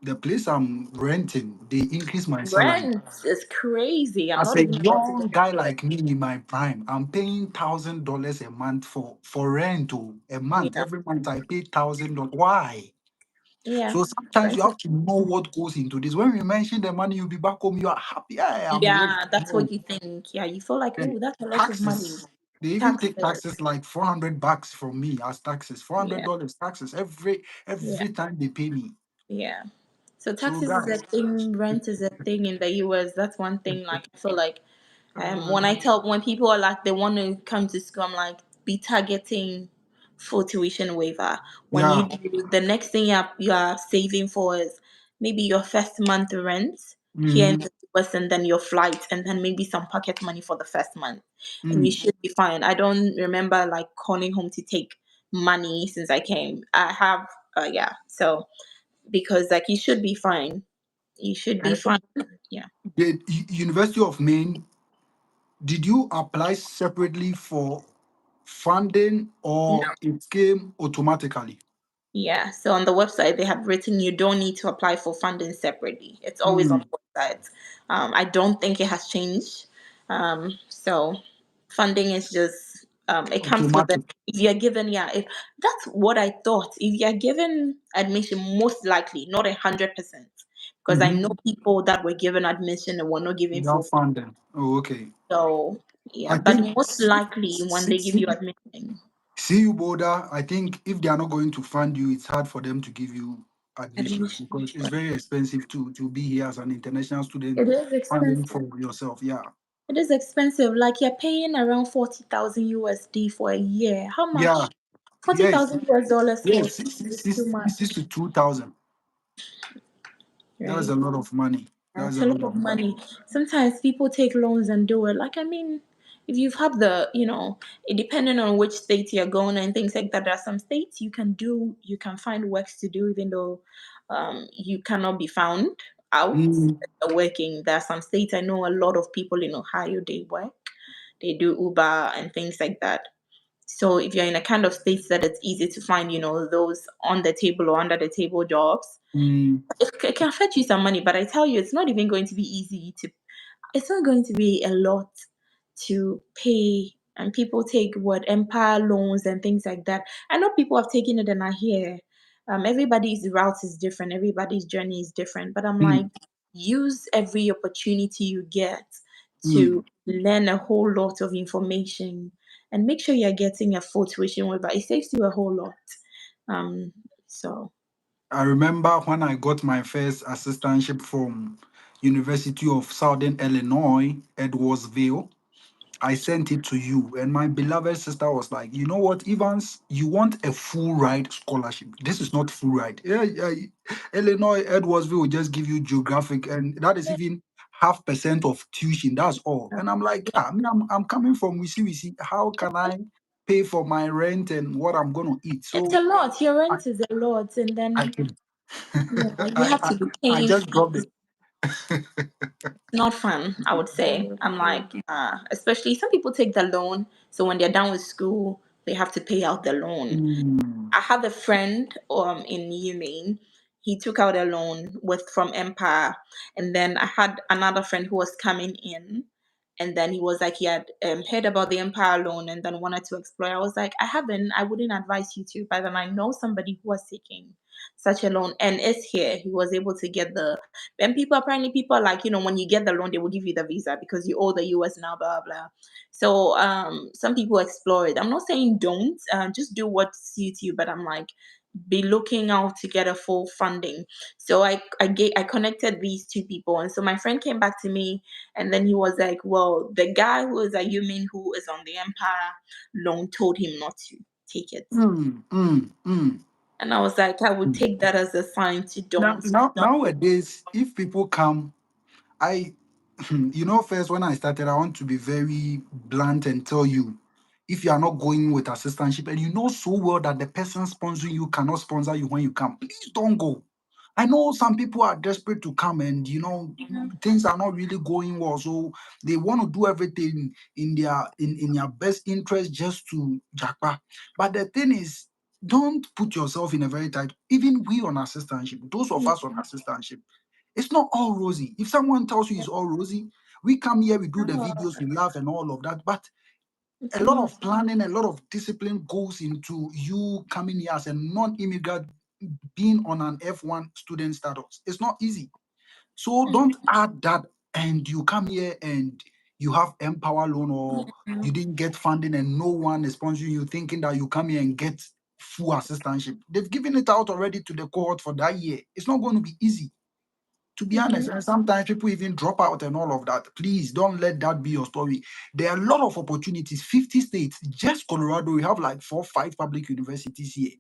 The place I'm renting, they increase my salary. Rent is crazy. I'm As not a even about to young get guy into it. like me in my prime, I'm paying $1,000 a month for rent. Oh, a month. Yeah, Every month I pay $1,000. Why? yeah. So sometimes you Rent is have to know what goes into this. When we mention the money, you'll be back home. You are happy. Yeah, I'm rich. Yeah, that's No, what you think. Yeah, you feel like, hey, oh, that's a lot of money. taxes. They even take Taxes. taxes like $400 from me as taxes. four hundred Yeah, dollars taxes every yeah, every time they pay me. yeah. So So taxes is a guys, thing, rent is a thing in the US. That's one thing. Like, I feel like uh, when people are like they want to come to school, I'm like, be targeting full tuition waiver. When you yeah. do, the next thing you are saving for is maybe your first month rent here in Mm-hmm. the US, and then your flight, and then maybe some pocket money for the first month, and you Mm. should be fine. I don't remember like calling home to take money since I came. I have, yeah. So because like you should be fine. You should be And fine. Yeah. the University of Maine, did you apply separately for funding or it came automatically? Yeah, so on the website they have written you don't need to apply for funding separately. It's always on Mm. the website. I don't think it has changed. So funding is just it comes with it. Automatic. If you're given, yeah, if that's what I thought. If you're given admission, most likely, not 100%, because I know people that were given admission and were not given Without full. funding. Oh, okay. So yeah, I but think most likely when they give you admission, see you Boulder, I think if they are not going to fund you, it's hard for them to give you admission admission, because it's very expensive to be here as an international student it is funding expensive. for yourself. Yeah. It is expensive. Like you're paying around 40,000 USD for a year. How Yeah. much? Forty Yes. thousand US dollars for Yes. a year is too much, Six to 2,000. That's right? a lot of money. That's It's a a lot lot of of money. money. Sometimes people take loans and do it. Like, I mean, if you've had depending on which state you're going and things like that, there are some states you can find works to do, even though you cannot be found out Mm, working. There are some states, I know a lot of people in Ohio, they work, they do Uber and things like that. So if you're in a kind of state that it's easy to find, those on the table or under the table jobs, mm, it can fetch you some money, but I tell you, it's not even going to be easy to. It's not going to be a lot to pay, and people take what empire loans and things like that. I know people have taken it and are here. Everybody's route is different. Everybody's journey is different. But I'm like, mm, use every opportunity you get mm. to learn a whole lot of information, and make sure you're getting a full tuition waiver. It saves you a whole lot. Um, so I remember when I got my first assistantship from University of Southern Illinois, Edwardsville. I sent it to you, and my beloved sister was like, "You know what, Evans? You want a full ride scholarship. This is not full ride. Yeah, yeah. Illinois Edwardsville will just give you geographic, and that is even 0.5% of tuition. That's all." And I'm like, "Yeah, I mean, I'm coming from we see. How can I pay for my rent and what I'm gonna eat?" it's a So lot. Your I, rent is a lot, and I then can, you have to be I paying just dropped fees. it. Not fun, I would say. I'm like, especially some people take the loan, so when they're done with school, they have to pay out the loan. Mm, I have a friend in Maine. He took out a loan with from Empire, and then I had another friend who was coming in, and then he was like he had heard about the Empire loan and then wanted to explore. I was like, I haven't. I wouldn't advise you to, but then I know somebody who was taking such a loan and is here. He was able to get the. And people are like, when you get the loan, they will give you the visa because you owe the US now, blah blah. So some people explore it. I'm not saying don't, just do what suits you, but I'm like, be looking out to get a full funding. So I connected these two people, and so my friend came back to me, and then he was like, "Well, the guy who is a human who is on the Empire loan told him not to take it." mm, mm, mm. And I was like, I would take that as a sign to don't. Nowadays, if people come, I, first when I started, I want to be very blunt and tell you, if you are not going with assistantship and you know so well that the person sponsoring you cannot sponsor you when you come, please don't go. I know some people are desperate to come and things are not really going well, so they want to do everything in their best interest just to jackpot. But the thing is, don't put yourself in a very tight. Even we on assistantship, those of us on assistantship, it's not all rosy. If someone tells you it's all rosy, we come here, we do the Oh, videos, we laugh and all of that. But it's a lot not. of planning, a lot of discipline goes into you coming here as a non-immigrant being on an F1 student status. It's not easy. So don't add that and you come here and you have Empower loan or you didn't get funding and no one is sponsoring you thinking that you come here and get full assistantship. They've given it out already to the cohort for that year. It's not going to be easy, to be honest. And sometimes people even drop out and all of that. Please don't let that be your story. There are a lot of opportunities. 50 states, just Colorado, we have like 4, 5 public universities here.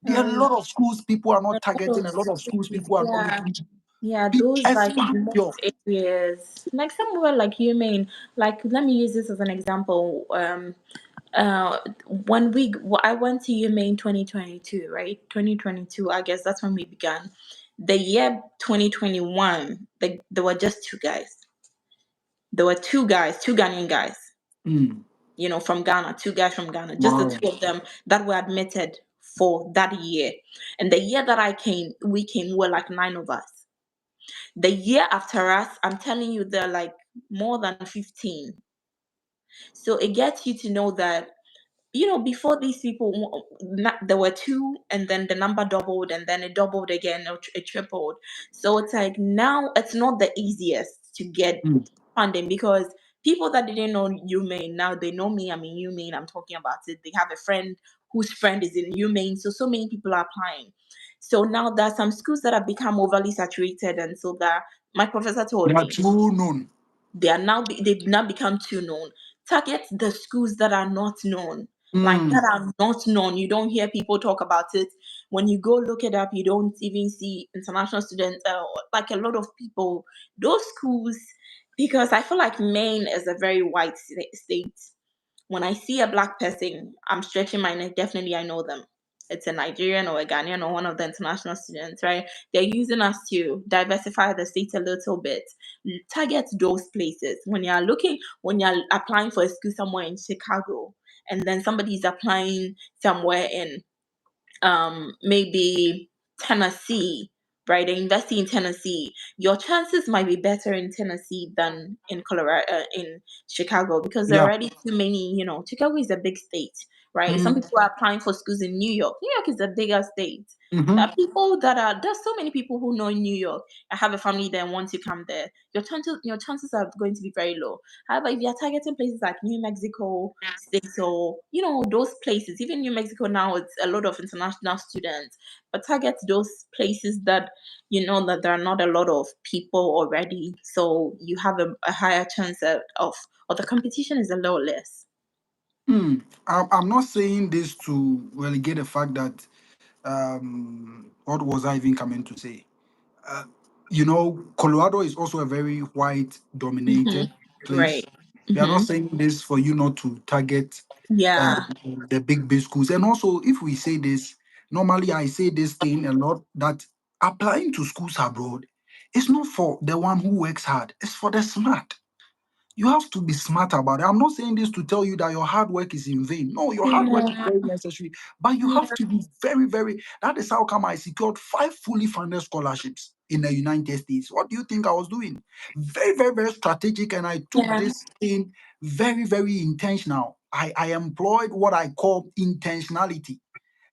There are a Um, lot of schools people are a not lot targeting, of a lot of schools schools, people are not yeah. looking. Yeah, those like Expand your. remote areas, like somewhere like Maine. Like, let me use this as an example. Uh, when I went to Maine 2022, right? 2022, I guess that's when we began. The year 2021, there were just two guys. There were two guys, two Ghanaian guys, Mm, from Ghana, two guys from Ghana, just the wow. two of them that were admitted for that year. And the year that we came, were like nine of us. The year after us, I'm telling you, there are like more than 15. So it gets you to know that before these people, there were two, and then the number doubled, and then it doubled again, or it tripled. So it's like now it's not the easiest to get Mm. funding, because people that didn't know UMaine, now they know me. I'm in UMaine. I'm talking about it. They have a friend whose friend is in UMaine. So many people are applying. So now there are some schools that have become overly saturated, and so that my professor They told are me too known. they've now become too known. Target the schools that are not known. Like Mm. that are not known. You don't hear people talk about it. When you go look it up, you don't even see international students, like a lot of people. Those schools, because I feel like Maine is a very white state. When I see a black person, I'm stretching my neck. Definitely, I know them. It's a Nigerian or a Ghanaian or one of the international students, right? They're using us to diversify the state a little bit. Target those places. When you're applying for a school somewhere in Chicago, and then somebody's applying somewhere in maybe Tennessee, right? They're investing in Tennessee. Your chances might be better in Tennessee than in Colorado, in Chicago, because there are Yeah. already too many. Chicago is a big state, right? Some Mm. people are applying for schools in New York. New York is a bigger state. There Mm-hmm. are there's so many people who know in New York. I have a family there and want to come there. Your chances are going to be very low. However, if you're targeting places like New Mexico State, or those places, even New Mexico now, it's a lot of international students, but target those places that that there are not a lot of people already, so you have a higher chance or the competition is a little less. Mm. I'm not saying this to relegate the fact that what was I even coming to say? Uh, Colorado is also a very white Hmm. dominated Right. place. We are not Hmm. saying this for you not to target Yeah. the big schools. And also, if we say this, normally I say this thing a lot, that applying to schools abroad is not for the one who works hard, it's for the smart. You have to be smart about it. I'm not saying this to tell you that your hard work is in vain. No, your hard work is Yeah. very necessary, but you have to be very, very. That is how come I secured 5 fully funded scholarships in the United States. What do you think I was doing? Very, very, very strategic, and I took Yeah. this thing very, very intentional. I employed what I call intentionality.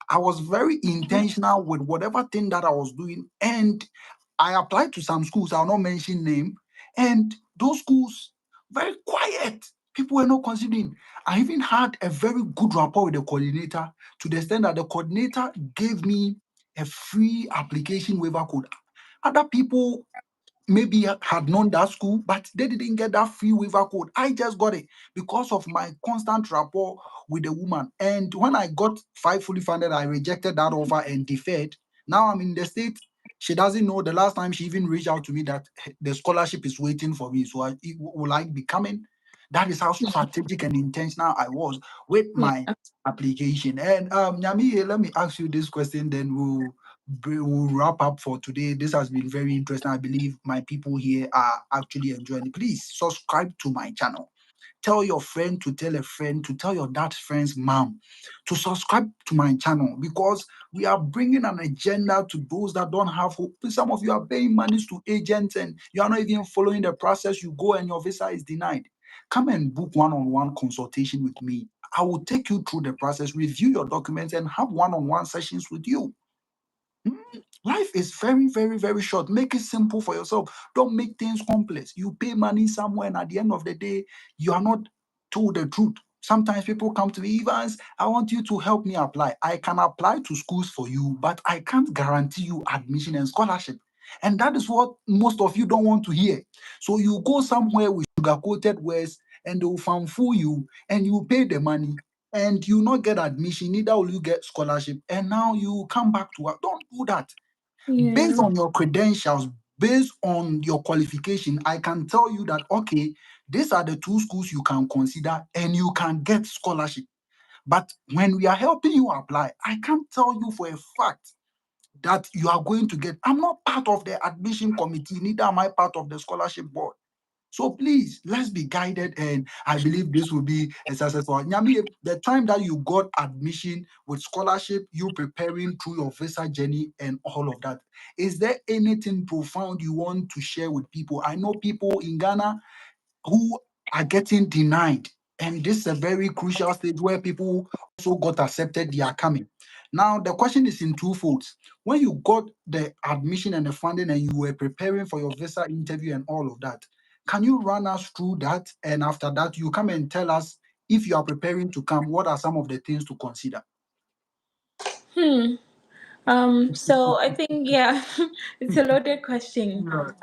I was very intentional with whatever thing that I was doing, and I applied to some schools. I'll not mention name, and those schools very quiet. People were not considering. I even had a very good rapport with the coordinator, to the extent that the coordinator gave me a free application waiver code. Other people maybe had known that school, but they didn't get that free waiver code. I just got it because of my constant rapport with the woman. And when I got 5 fully funded, I rejected that offer and deferred. Now I'm in the state. She doesn't know. The last time she even reached out to me that the scholarship is waiting for me. So will I be coming? That is how strategic and intentional I was with Yeah. my application. And Nyami, let me ask you this question, then we'll wrap up for today. This has been very interesting. I believe my people here are actually enjoying it. Please subscribe to my channel. Tell your friend to tell a friend to tell your dad's friend's mom to subscribe to my channel, because we are bringing an agenda to those that don't have hope. Some of you are paying monies to agents and you are not even following the process. You go and your visa is denied. Come and book one-on-one consultation with me. I will take you through the process, review your documents, and have one-on-one sessions with you. Mm, Life is very, very, very short. Make it simple for yourself. Don't make things complex. You pay money somewhere, and at the end of the day, you are not told the truth. Sometimes people come to me, Evans, I want you to help me apply. I can apply to schools for you, but I can't guarantee you admission and scholarship. And that is what most of you don't want to hear. So you go somewhere with sugar-coated words, and they will fanfool you, and you pay the money, and you not get admission, neither will you get scholarship, and now you come back to work. Don't do that. Based Yeah. on your credentials, based on your qualification, I can tell you that okay, these are the two schools you can consider and you can get scholarship. But when we are helping you apply, I can't tell you for a fact that you are going to get. I'm not part of the admission committee, neither am I part of the scholarship board. So please, let's be guided, and I believe this will be a successful. Nyami, the time that you got admission with scholarship, you preparing through your visa journey and all of that, is there anything profound you want to share with people? I know people in Ghana who are getting denied. And this is a very crucial stage where people also got accepted, they are coming. Now, the question is in two folds. When you got the admission and the funding and you were preparing for your visa interview and all of that, can you run us through that? And after that, you come and tell us if you are preparing to come, what are some of the things to consider? Hmm. So I think, yeah, it's a loaded question. Right.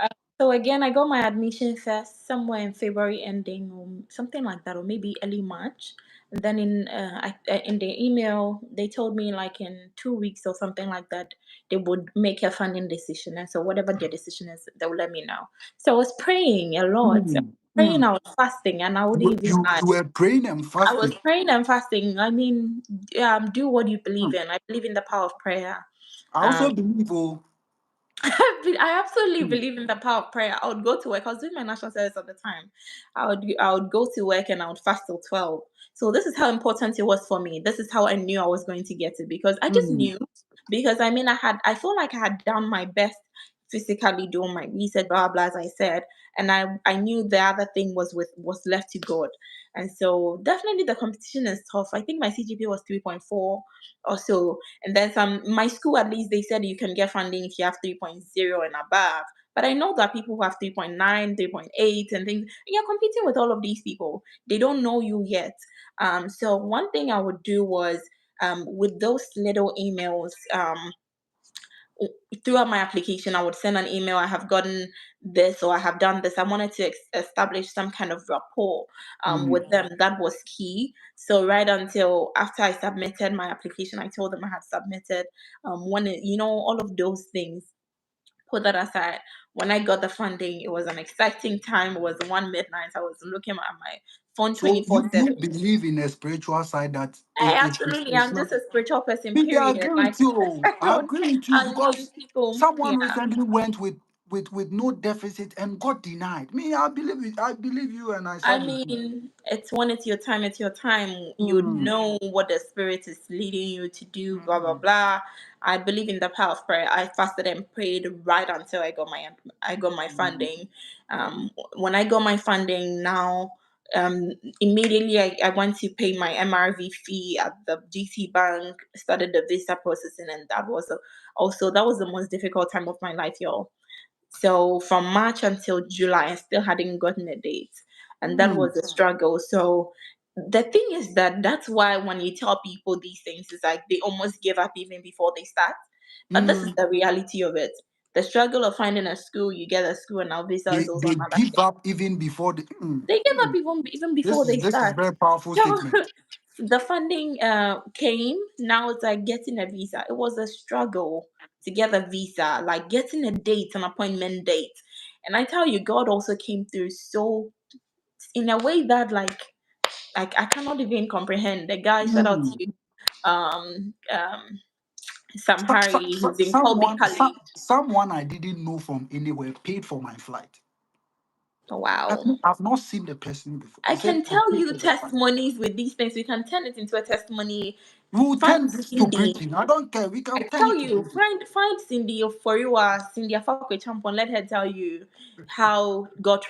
So again, I got my admission first somewhere in February ending, or something like that, or maybe early March. And then in the email, they told me like in 2 weeks or something like that, they would make a funding decision. And so whatever their decision is, they will let me know. So I was praying a lot. Mm, Praying, mm. I was fasting, and I would You, even you, lie. you were praying and I was fasting. praying and fasting. I mean, do what you believe Mm. in. I believe in the power of prayer. I also Um, believe, oh, I absolutely mm, believe in the power of prayer. I would go to work. I was doing my national service at the time. I would go to work and I would fast till 12. So this is how important it was for me. This is how I knew I was going to get it, because I just mm, knew. Because I mean, I feel like I had done my best physically doing my research, blah blah, as I said, and I knew the other thing was left to God. And so definitely the competition is tough. I think my CGPA was 3.4 or so, and then some. My school, at least, they said you can get funding if you have 3.0 and above. But I know that people who have 3.9, 3.8 and things, you're competing with all of these people. They don't know you yet. So one thing I would do was, with those little emails, throughout my application, I would send an email. I have gotten this, or I have done this. I wanted to establish some kind of rapport mm. with them. That was key. So right until after I submitted my application, I told them I had submitted. All of those things. Put that aside. When I got the funding, it was an exciting time. It was one midnight. I was looking at my phone So 24 you 7. believe in a spiritual side that Absolutely. it's I'm not. just a spiritual person, Me, I period. agree Like, with you. I I don't, agree with you I mean, because people, someone yeah. recently went with no deficit and got denied. Me, I believe it. I believe you, and I I side with you. mean, it's when it's your time, it's your time. You Mm, know what the spirit is leading you to do, blah blah mm, blah. I believe in the power of prayer. I fasted and prayed right until I got my mm, funding. When I got my funding now, immediately I went to pay my MRV fee at the GT Bank, started the visa processing, and that was the most difficult time of my life, y'all. So from March until July, I still hadn't gotten a date. And that mm, was a struggle. So the thing is that that's why when you tell people these things, it's like they almost give up even before they start. But this is mm. the reality of it. The struggle of finding a school, you get a school, and now visa is also They another give thing. up even before the. They give up even before they This is start. very powerful So statement. the funding came. Now it's like getting a visa. It was a struggle to get a visa, like getting a date, an appointment date. And I tell you, God also came through so in a way that like I cannot even comprehend. The guy, shout out to Mm. Sam Harry, he's in Colby College. Someone I didn't know from anywhere paid for my flight. Wow. I've not seen the person before. I He said can he tell paid you for the flight. testimonies with these things. We can turn it into a testimony. We will Find turn this to Cindy. preaching. I don't care. We I can turn tell it to you, preaching. find Cindy Foriwa, Cindy Afakwe Champon. Let her tell you how God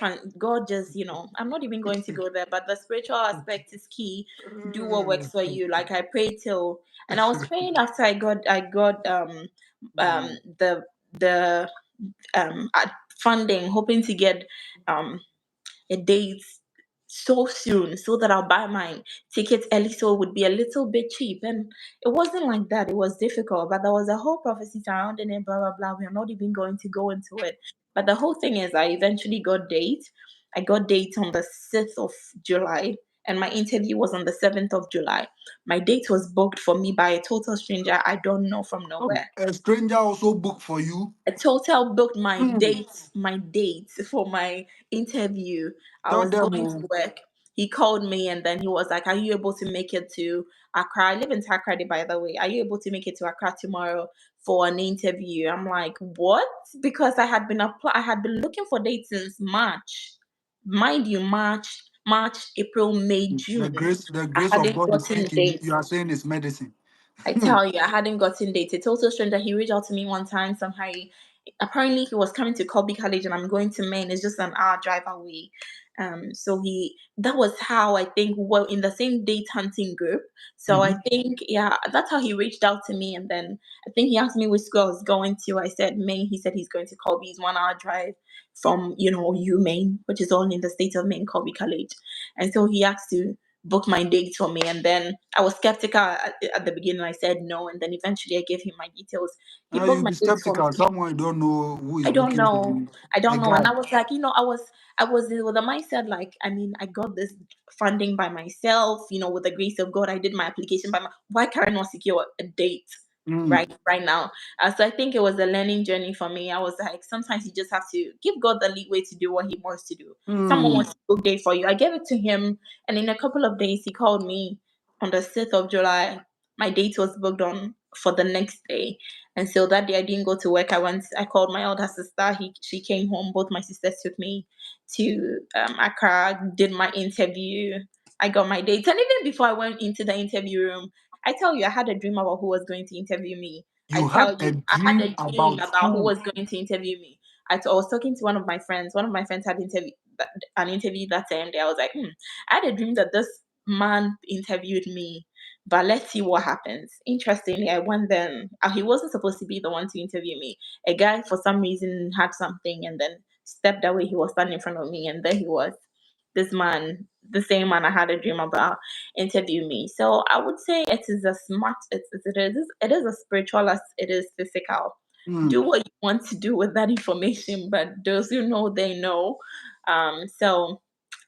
just, I'm not even going to go there, but the spiritual aspect is key. Do what works for you. Like I prayed till, and I was praying after I got the the funding, hoping to get um a date so soon so that I'll buy my tickets early so it would be a little bit cheap. And it wasn't like that. It was difficult, but there was a whole prophecy surrounding it, blah, blah, blah. We are not even going to go into it. But the whole thing is, I eventually got date. I got date on the 6th of July, and my interview was on the 7th of July. My date was booked for me by a total stranger I don't know from Oh, nowhere. a stranger also booked for you. A total booked my Hmm. date for my interview. I Tell was them, going to oh, work. He called me and then he was like, "Are you able to make it to Accra? I live in Takrady, by the way. Are you able to make it to Accra tomorrow for an interview?" I'm like, "What?" Because I had been looking for dates since March. Mind you, March, April, May, June. the I grace of hadn't God is gotten speaking. dates. You are saying it's medicine. I tell you, I hadn't gotten dated. Total stranger. He reached out to me one time. Somehow, apparently, he was coming to Colby College, and I'm going to Maine. It's just an hour drive away. So that was how I think, well, in the same date hunting group. So I Mhm. think, yeah, that's how he reached out to me. And then I think he asked me which school I was going to. I said Maine. He said he's going to Colby. It's 1 hour drive from, Maine, which is all in the state of Maine, Colby College. And so he asked to book my dates for me. And then I was skeptical at the beginning. I said no. And then eventually I gave him my details. He booked You'll my be dates for skeptical. me. Someone you don't know who is I don't booking for know. you. I A don't know. And guy. I was like, I was with a mindset like, I mean, I got this funding by myself, with the grace of God. I did my application why can I not secure a date Mm. right now? So I think it was a learning journey for me. I was like, sometimes you just have to give God the leeway to do what He wants to do. Someone Mm. wants to book date for you. I gave it to him, and in a couple of days, he called me on the 6th of July. My date was booked on for the next day. And so that day I didn't go to work. I called my older sister. She came home. Both my sisters took me to Accra, did my interview. I got my dates. And even before I went into the interview room, I tell you, I had a dream about who was going to interview me. I You tell had a you, I had dream a dream about about who who? was going to interview me. I was talking to one of my friends. One of my friends had an interview that same day. I was like, I had a dream that this man interviewed me, but let's see what happens. Interestingly, I went then. He wasn't supposed to be the one to interview me. A guy, for some reason, had something and then stepped away. He was standing in front of me, and there he was. This man, the same man I had a dream about, interview me. So I would say it is as much it is as spiritual as it is physical. Do Mm. what you want to do with that information, but those who know, they know. So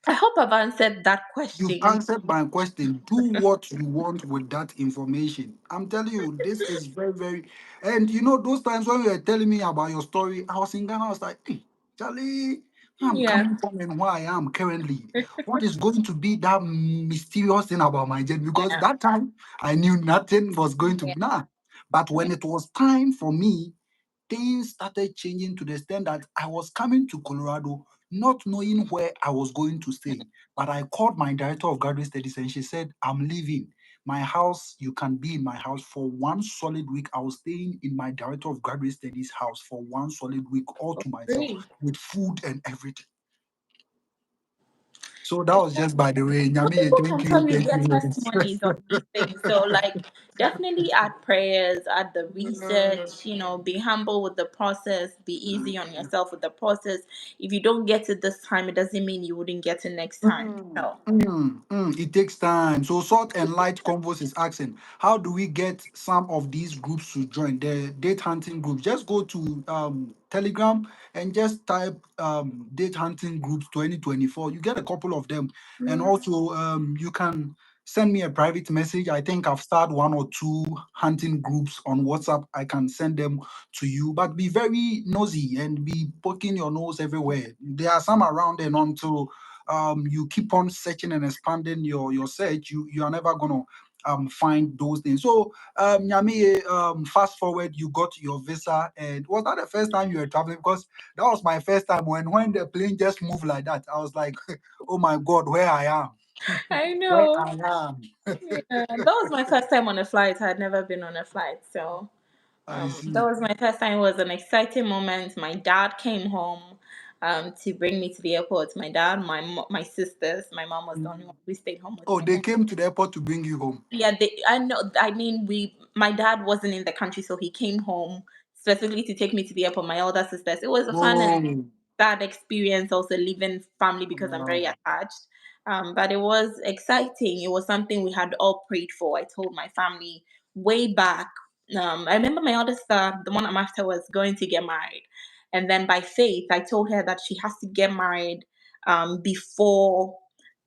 I hope I've answered that You've question. answered my question. Do what you want with that information. I'm telling you, this is very, very. And those times when you were telling me about your story, I was in Ghana. I was like, hey, Charlie, I'm Yeah. coming from and where I am currently. What is going to be that mysterious thing about my journey? Because Yeah. that time I knew nothing was going to Yeah. be. Nah. But Yeah. when it was time for me, things started changing to the extent that I was coming to Colorado not knowing where I was going to stay. But I called my director of graduate studies and she said, I'm leaving. My house, you can be in my house for one solid week. I was staying in my director of graduate studies house for one solid week, all to myself, Agree. with food and everything. So that was just by the way. So Nyame, people can thank you, tell you thank their testimonies of you. these things. So like definitely add prayers, add the research, be humble with the process, be easy on yourself with the process. If you don't get it this time, it doesn't mean you wouldn't get it next time. So It takes time. So Salt and Light Convos is asking, how do we get some of these groups to join the date hunting group? Just go to Telegram and just type date hunting groups 2024. You get a couple of them. And yeah. also you can send me a private message. I think I've started one or two hunting groups on WhatsApp. I can send them to you, but be very nosy and be poking your nose everywhere. There are some around and until you keep on searching and expanding your search, you are never gonna find those things. So Nyame, fast forward, you got your visa, and was that the first time you were traveling? Because that was my first time when the plane just moved like that. I was like, oh my god, where I am, I where know. I am. Yeah. That was my first time on a flight. I had never been on a flight. So I that see. was my first time. It was an exciting moment. My dad came home to bring me to the airport. My dad, my sisters, my mom was the only one who stayed home with Oh, me. they came to the airport to bring you home. Yeah, I know. I mean, my dad wasn't in the country, so he came home specifically to take me to the airport. My older sisters. It was a fun and Oh, sad experience, also leaving family because I'm very wow. attached. But it was exciting. It was something we had all prayed for. I told my family way back. I remember my older sister, the one I'm after, was going to get married, and then by faith, I told her that she has to get married before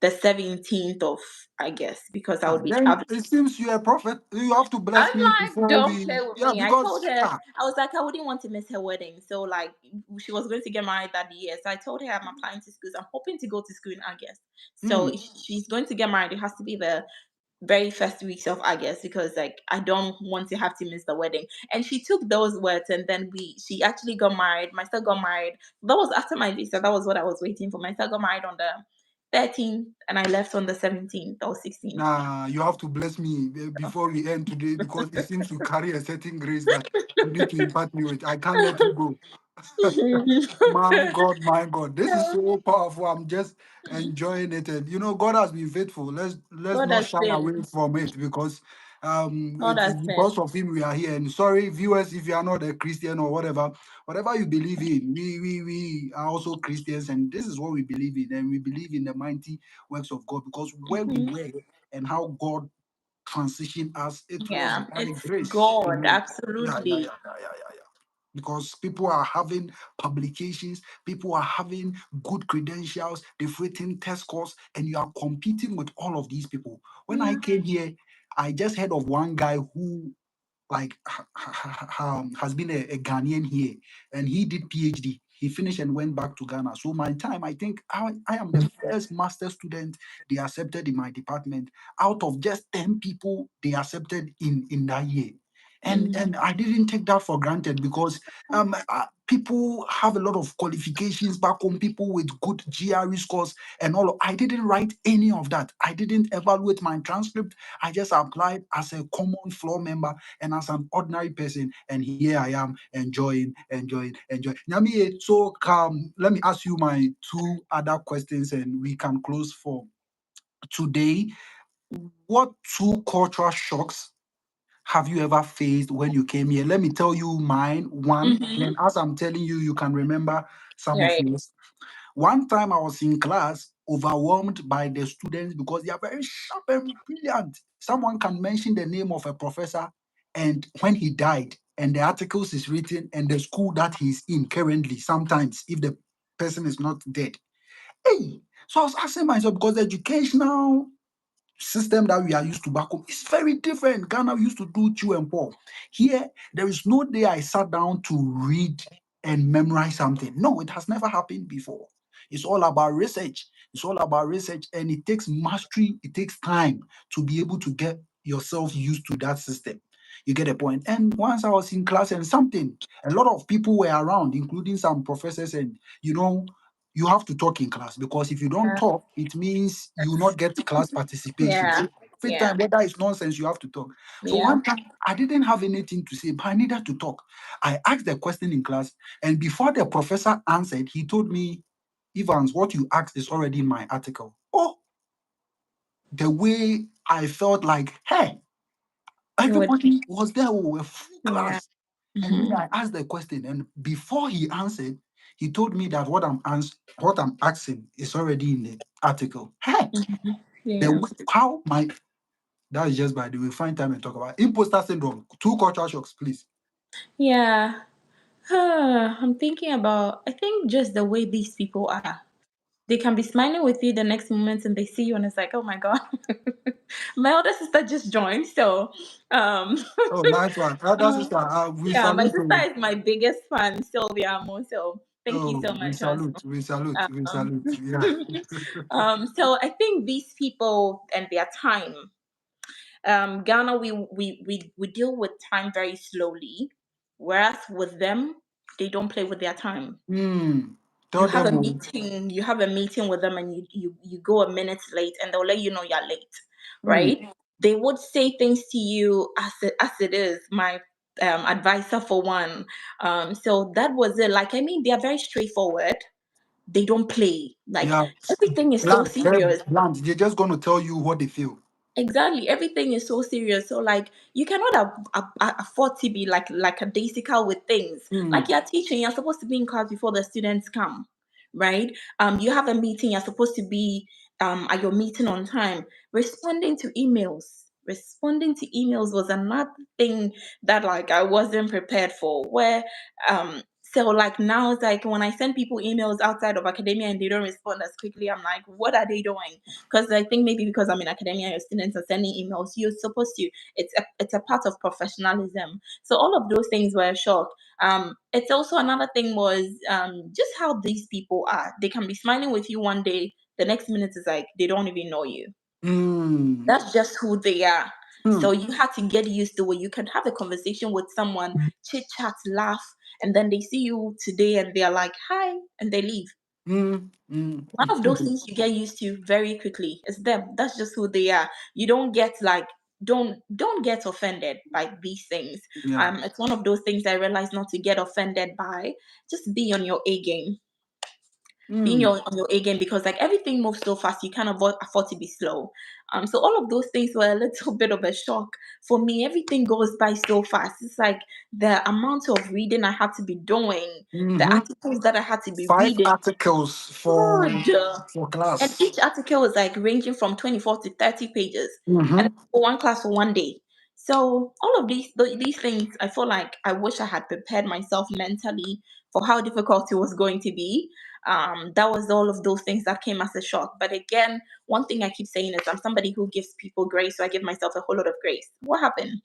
the 17th of, I guess, because I would be Then traveling. it seems you're a prophet. You have to I'm bless me like, before don't we. play with Yeah, me. I told because her, I was like, I wouldn't want to miss her wedding. So, like, she was going to get married that year. So I told her I'm applying to schools. I'm hoping to go to school in August. So mm, if she's going to get married, it has to be the very first weeks of August because, like, I don't want to have to miss the wedding. And she took those words and then she actually got married. My son got married. That was after my visa. That was what I was waiting for. My son got married on the 13th and I left on the 17th or 16th. nah, you have to bless me before we end today because it seems you carry a certain grace that you need to impart me with. I can't let you go. My God, this is So, so powerful. I'm just enjoying it, and God has been faithful. Let's God not has shy been. away from it, because God it has is been. because of Him we are here. And sorry, viewers, if you are not a Christian or whatever you believe in, we are also Christians, and this is what we believe in, and we believe in the mighty works of God, because where we Mhm. were and how God transitioned us, it was Yeah, by it's grace. God, Yeah, yeah, yeah, absolutely. yeah, yeah, yeah, yeah, because people are having publications, people are having good credentials, they've written test scores, and you are competing with all of these people. When I Yeah. came here, I just heard of one guy who like has been a Ghanaian here, and he did PhD. He finished and went back to Ghana. So my time, I think I am the first master student they accepted in my department out of just 10 people they accepted in that year. Mm. And I didn't take that for granted, because people have a lot of qualifications back home, people with good GRE scores and all. I didn't write any of that. I didn't evaluate my transcript. I just applied as a common floor member and as an ordinary person, and here I am enjoying. Nyamiye, so let me ask you my two other questions, and we can close for today. What two cultural shocks have you ever faced when you came here? Let me tell you mine. One, Mm-hmm. then as I'm telling you, you can remember some of Right. yours. One time I was in class, overwhelmed by the students because they are very sharp and brilliant. Someone can mention the name of a professor and when he died, and the articles is written, and the school that he's in currently, sometimes if the person is not dead. Hey, so I was asking myself, because the educational system that we are used to back home is very different. Ghana used to do chew and pour. Here, there is no day I sat down to read and memorize something. No, it has never happened before. It's all about research. It's all about research, and it takes mastery. It takes time to be able to get yourself used to that system. You get a point. And once I was in class and something, a lot of people were around, including some professors, and you know, you have to talk in class, because if you don't Yeah. talk, it means you will not get class participation. Yeah. So every Yeah. time, whether it's nonsense, you have to talk. So Yeah. one time, I didn't have anything to say, but I needed to talk. I asked the question in class, and before the professor answered, he told me, Evans, what you asked is already in my article. Oh, the way I felt like, hey, You would. everybody was there, a full Yeah. class. And me, Mm-hmm. I asked the question, and before he answered, he told me that what I'm asking is already in the article. Hey, Mm-hmm. the Yeah. way- how my that is just by the way. Find time and talk about imposter syndrome. Two cultural shocks, please. Yeah. I'm thinking about, I think just the way these people are. They can be smiling with you the next moment and they see you and it's like, oh my God. My older sister just joined. So, um, Oh, nice one. That's uh, sister. We yeah, my salute sister you. is my biggest fan, Sylvia Mo. So, thank you Oh, so we much also. salute. We salute. We Um, salute. Yeah. so I think these people and their time, Ghana, we deal with time very slowly, whereas with them, they don't play with their time. Hmm. You Tell have a them. Oh. meeting, with them, and you go a minute late, and they'll let you know you're late, Hmm. right? They would say things to you as it is. My advisor for one, so that was it. Like, I mean, they are very straightforward. They don't play. Like, Yeah. everything is so Blunt. Very serious. blunt. They're just going to tell you what they feel. Exactly. Everything is so serious. So like you cannot afford to be like a daisical with things. Hmm. Like you're teaching, you're supposed to be in class before the students come, right? You have a meeting, you're supposed to be at your meeting on time. Responding to emails. Responding to emails was another thing that like I wasn't prepared for. Where so like now it's like when I send people emails outside of academia and they don't respond as quickly, I'm like, what are they doing? Because I think maybe because I'm in academia, your students are sending emails. You're supposed to. It's a part of professionalism. So all of those things were a shock. It's also another thing was just how these people are. They can be smiling with you one day, the next minute is like they don't even know you. Hmm. That's just who they are. Hmm. So you have to get used to it. You can have a conversation with someone, chit chat, laugh, and then they see you today and they're like, hi, and they leave. Hmm. Hmm. One of those things you get used to very quickly. It's them. That's just who they are. You don't get like don't get offended by these things. Yeah. It's one of those things I realized not to get offended by. Just be on your A game. Being on your A game, because like everything moves so fast, you can't afford to be slow. So all of those things were a little bit of a shock for me. Everything goes by so fast. It's like the amount of reading I had to be doing, the Mm-hmm. articles that I had to be 5 reading. articles God. for And class. each article is like ranging from 24 to 30 pages, and Mm-hmm. for one class for one day. So all of these things, I feel like I wish I had prepared myself mentally for how difficult it was going to be. That was all of those things that came as a shock. But again, one thing I keep saying is I'm somebody who gives people grace, so I give myself a whole lot of grace. What happened?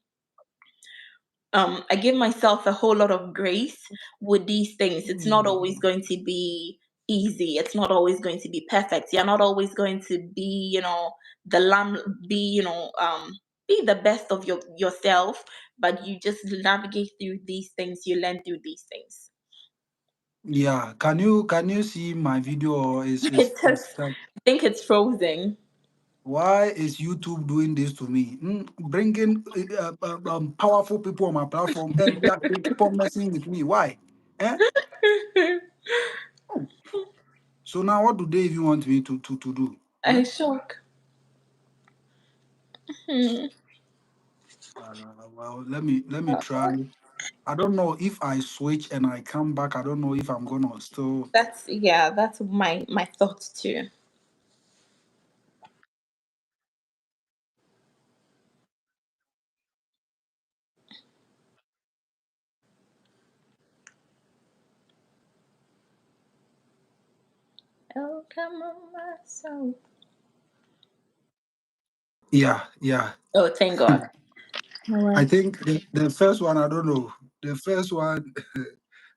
I give myself a whole lot of grace with these things. It's not always going to be easy. It's not always going to be perfect. You're not always going to be, the lamb, be, be the best of yourself, but you just navigate through these things, you learn through these things. Yeah. Can you see my video, or It says, I think it's frozen. why is YouTube doing this to me? Bringing powerful people on my platform, and they keep on messing with me. Why? Eh? So now what do they even want me to do? Eh? I shock. Hmm. Well, let me try. I don't know if I switch and I come back. I don't know if I'm gonna still. That's my thoughts too. Oh, come on, my soul. Yeah, yeah. Oh, thank God. All I right. think the first one, I don't know. The first one,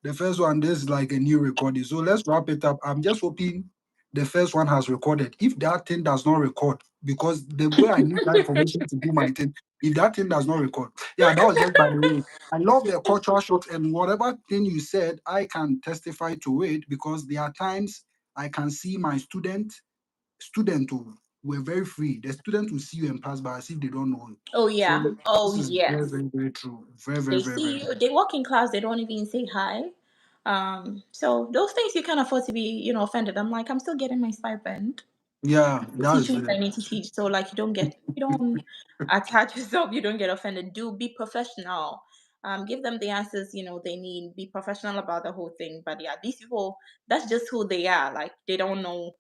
the first one, this is like a new recording. So let's wrap it up. I'm just hoping the first one has recorded. If that thing does not record, because the way I need that information to do my thing, if that thing does not record, yeah, that was just by the way. I love the cultural shock, and whatever thing you said, I can testify to it, because there are times I can see my student who were very free. The student will see you and pass by as if they don't know you. Oh So yeah. Oh this is yes. very, very, very true. Very, very, They very, very see you. true. They walk in class. They don't even say hi. So those things you can't afford to be, offended. I'm like, I'm still getting my stipend. Yeah, Teach that's what it. I need to teach. So like, you don't attach yourself. You don't get offended. Do be professional. Give them the answers they need. Be professional about the whole thing. But yeah, these people, that's just who they are. Like they don't know.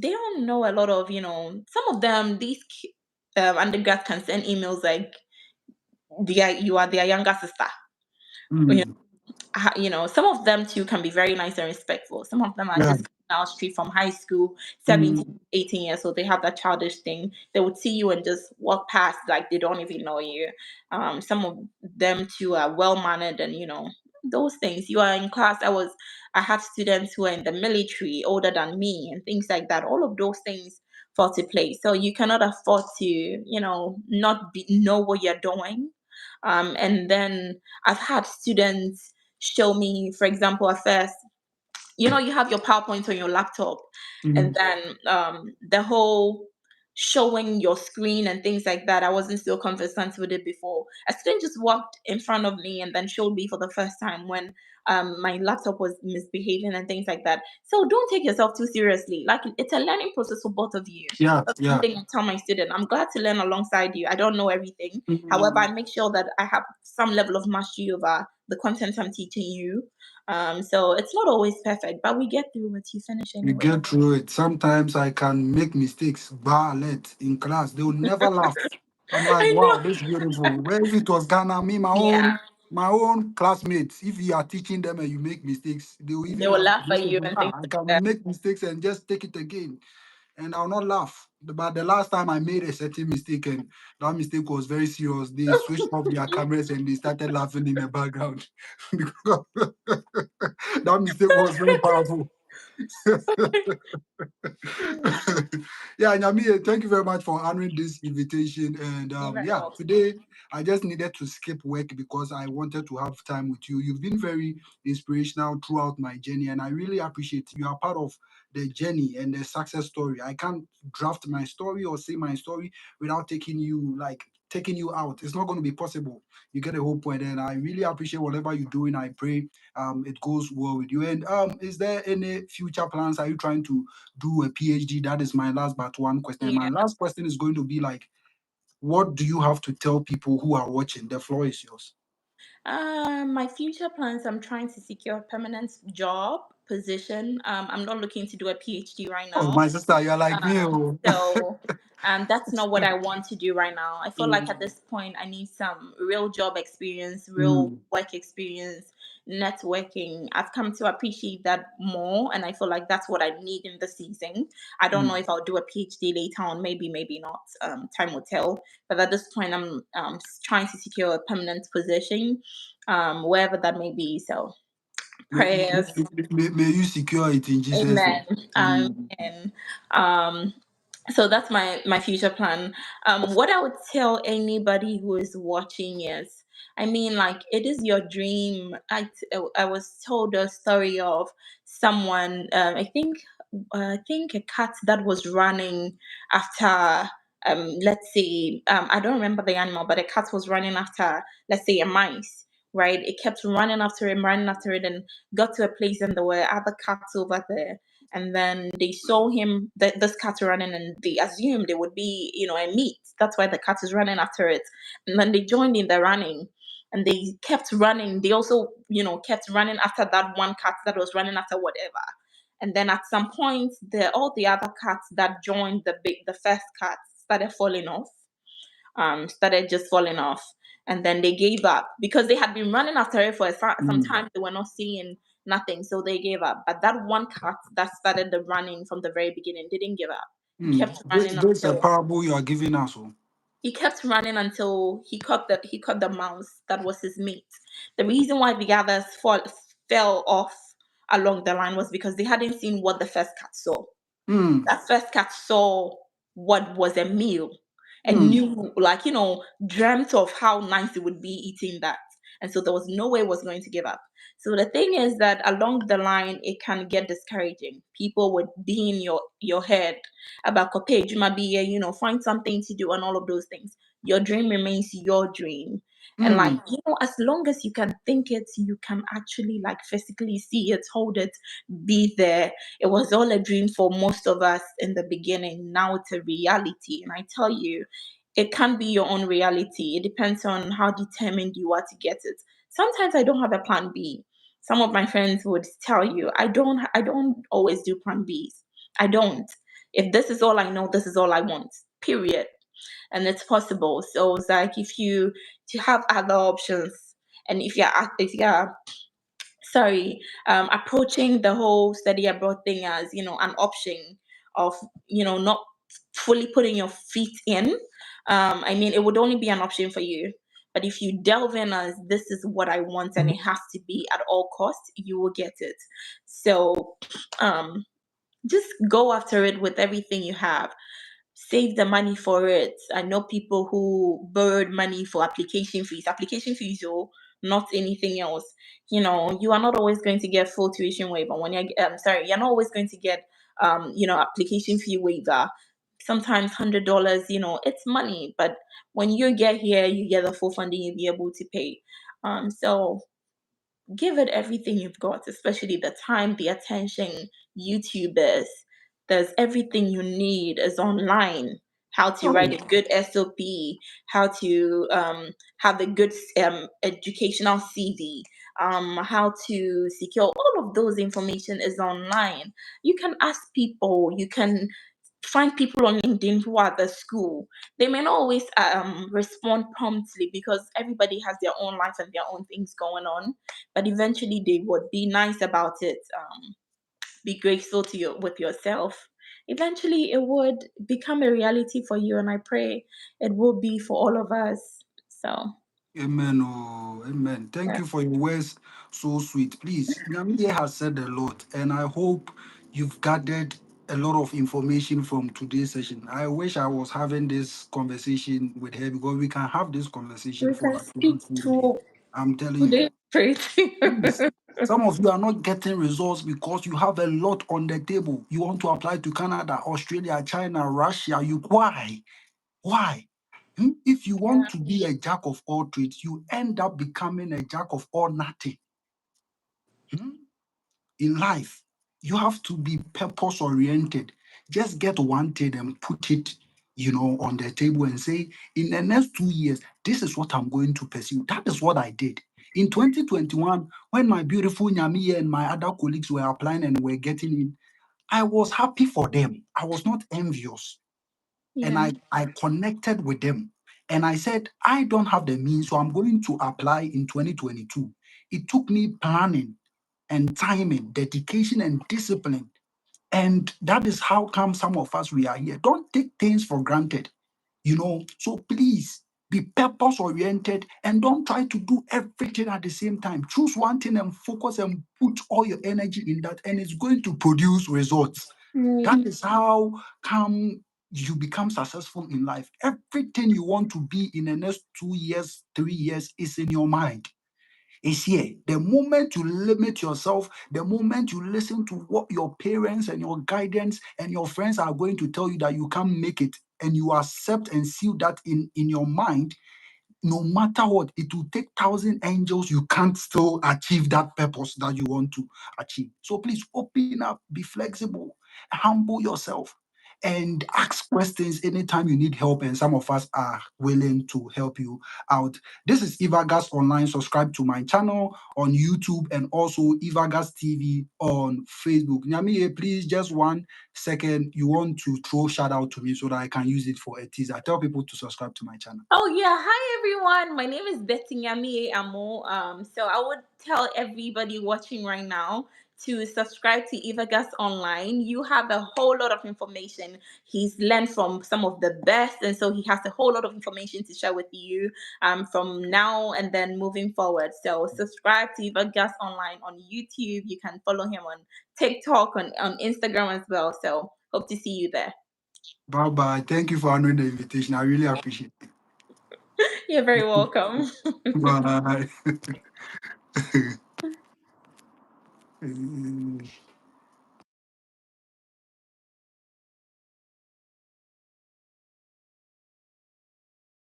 They don't know a lot of. Some of them, these undergrads can send emails like, you are their younger sister. Mm, Some of them too can be very nice and respectful. Some of them are yeah. just coming out straight from high school, 17, Mm, 18 years old. They have that childish thing. They would see you and just walk past like they don't even know you. Some of them too are well mannered, and those things. You are in class. I had students who are in the military, older than me, and things like that. All of those things fall to play. So you cannot afford to, not know what you're doing. And then I've had students show me, for example, at first, you have your PowerPoint on your laptop, and mm, then the whole showing your screen and things like that. I wasn't so conversant with it before. A student just walked in front of me and then showed me for the first time when my laptop was misbehaving and things like that. So don't take yourself too seriously. Like it's a learning process for both of you. yeah, That's one yeah. thing I tell my student. I'm glad to learn alongside you. I don't know everything. However, Mm, I make sure that I have some level of mastery over the content I'm teaching you. So it's not always perfect, but we get through it. You finish you anyway. get through it. Sometimes I can make mistakes, alert in class. They will never laugh. I'm like, I wow, know. this is beautiful. Where if it was Ghana, me, Yeah, my own classmates, if you are teaching them and you make mistakes, they will they even will laugh. laugh at you and things I like can that. make mistakes and just take it again, and I'll not laugh. But the last time I made a certain mistake, and that mistake was very serious, they switched off their cameras and they started laughing in the background because that mistake was very powerful. Yeah, Nyami, thank you very much for honoring this invitation. And You're very yeah, welcome. today I just needed to skip work because I wanted to have time with you. You've been very inspirational throughout my journey, and I really appreciate you are part of the journey and the success story. I can't draft my story or say my story without taking you out. It's not going to be possible. You get the whole point, and I really appreciate whatever you're doing. I pray it goes well with you. And is there any future plans? Are you trying to do a PhD? That is my last but one question. And my Yeah. last question is going to be like, what do you have to tell people who are watching? The floor is yours. My future plans, I'm trying to secure a permanent job position. I'm not looking to do a PhD right Oh, now. my sister, you're like me. Um, Oh. so that's not what I want to do right now. I feel like at Mm, this point I need some real job experience, real mm, work experience, networking. I've come to appreciate that more, and I feel like that's what I need in the season. I don't know mm. if I'll do a PhD later on, maybe, maybe not. Time will tell. But at this point, I'm trying to secure a permanent position, wherever that may be. So prayers. May you secure it in Jesus' name. Amen. Mm, Amen. Um, so that's my future plan. What I would tell anybody who is watching is, I mean, like, it is your dream. I was told a story of someone, I think a cat that was running after, let's say, I don't remember the animal, but a cat was running after, let's say, a mice, right? It kept running after it, and got to a place and there were other cats over there, and then they saw him, this cat running, and they assumed it would be, a meat. That's why the cat is running after it. And then they joined in the running, and they kept running. They also, kept running after that one cat that was running after whatever. And then at some point, all the other cats that joined the first cat started falling off, started just falling off. And then they gave up because they had been running after it for some mm, time. They were not seeing nothing, so they gave up. But that one cat that started the running from the very beginning didn't give up. He mm. kept running This is a until parable you are giving us. Oh. he caught the mouse that was his mate. The reason why the others fell off along the line was because they hadn't seen what the first cat saw. Mm, That first cat saw what was a meal and mm, knew, like, dreamt of how nice it would be eating that. And so there was no way it was going to give up. So the thing is that along the line, it can get discouraging. People would be in your head about copay, you might be, find something to do and all of those things. Your dream remains your dream. And like, mm, as long as you can think it, you can actually like physically see it, hold it, be there. It was all a dream for most of us in the beginning. Now it's a reality. And I tell you, it can be your own reality. It depends on how determined you are to get it. Sometimes I don't have a plan B. Some of my friends would tell you, I don't always do plan Bs. I don't. If this is all I know, this is all I want. Period. And it's possible. So it's like if you to have other options, and if you're sorry, approaching the whole study abroad thing as, an option of, not fully putting your feet in. I mean, it would only be an option for you. But if you delve in as this is what I want and it has to be at all costs, you will get it. So um, just go after it with everything you have, save the money for it. I know people who borrowed money for application fees, or not anything else. You are not always going to get full tuition waiver when you're not always going to get application fee waiver. Sometimes $100, it's money, but when you get here, you get the full funding you'll be able to pay. So give it everything you've got, especially the time, the attention. YouTubers, there's everything you need is online. How to write a good SOP, how to have a good educational CV, how to secure all of those information is online. You can ask people, you can find people on LinkedIn who are at the school. They may not always respond promptly because everybody has their own life and their own things going on, but eventually they would be nice about it. Be grateful to with yourself. Eventually, it would become a reality for you, and I pray it will be for all of us. So, amen. Oh, amen. Thank yeah. you for your words. So sweet. Please, Nyamiye has said a lot, and I hope you've gathered a lot of information from today's session. I wish I was having this conversation with her because we can have this conversation We for can like one speak full day. to. I'm telling Who you. they pray Please. to? Some of you are not getting results because you have a lot on the table. You want to apply to Canada, Australia, China, Russia. You why? Why? If you want to be a jack of all trades, you end up becoming a jack of all nothing. Hmm? In life, you have to be purpose oriented. Just get one thing and put it, on the table and say, in the next 2 years, this is what I'm going to pursue. That is what I did. In 2021, when my beautiful Nyamiye and my other colleagues were applying and were getting in, I was happy for them. I was not envious. And Yeah. I connected with them. And I said, I don't have the means, so I'm going to apply in 2022. It took me planning and timing, dedication and discipline. And that is how come some of us we are here. Don't take things for granted, So please be purpose oriented and don't try to do everything at the same time. Choose one thing and focus and put all your energy in that, and it's going to produce results. That is how come you become successful in life. Everything you want to be in the next 2 years, 3 years is in your mind. It's here. The moment you limit yourself, the moment you listen to what your parents and your guidance and your friends are going to tell you that you can't make it, and you accept and seal that in your mind, no matter what, it will take 1,000 angels, you can't still achieve that purpose that you want to achieve. So please open up, be flexible, humble yourself, and ask questions anytime you need help. And some of us are willing to help you out. This is Ivagas Online. Subscribe to my channel on YouTube and also Ivagas TV on Facebook. Nyamiye, please, just 1 second. You want to throw shout out to me so that I can use it for a teaser. Tell people to subscribe to my channel. Oh yeah, hi everyone. My name is Betty Nyami Amo. So I would tell everybody watching right now to subscribe to Evagas Online. You have a whole lot of information. He's learned from some of the best, and so he has a whole lot of information to share with you from now and then moving forward. So subscribe to Evagas Online on YouTube. You can follow him on TikTok, on Instagram as well. So hope to see you there. Bye bye. Thank you for honoring the invitation. I really appreciate You're very welcome. it. Bye.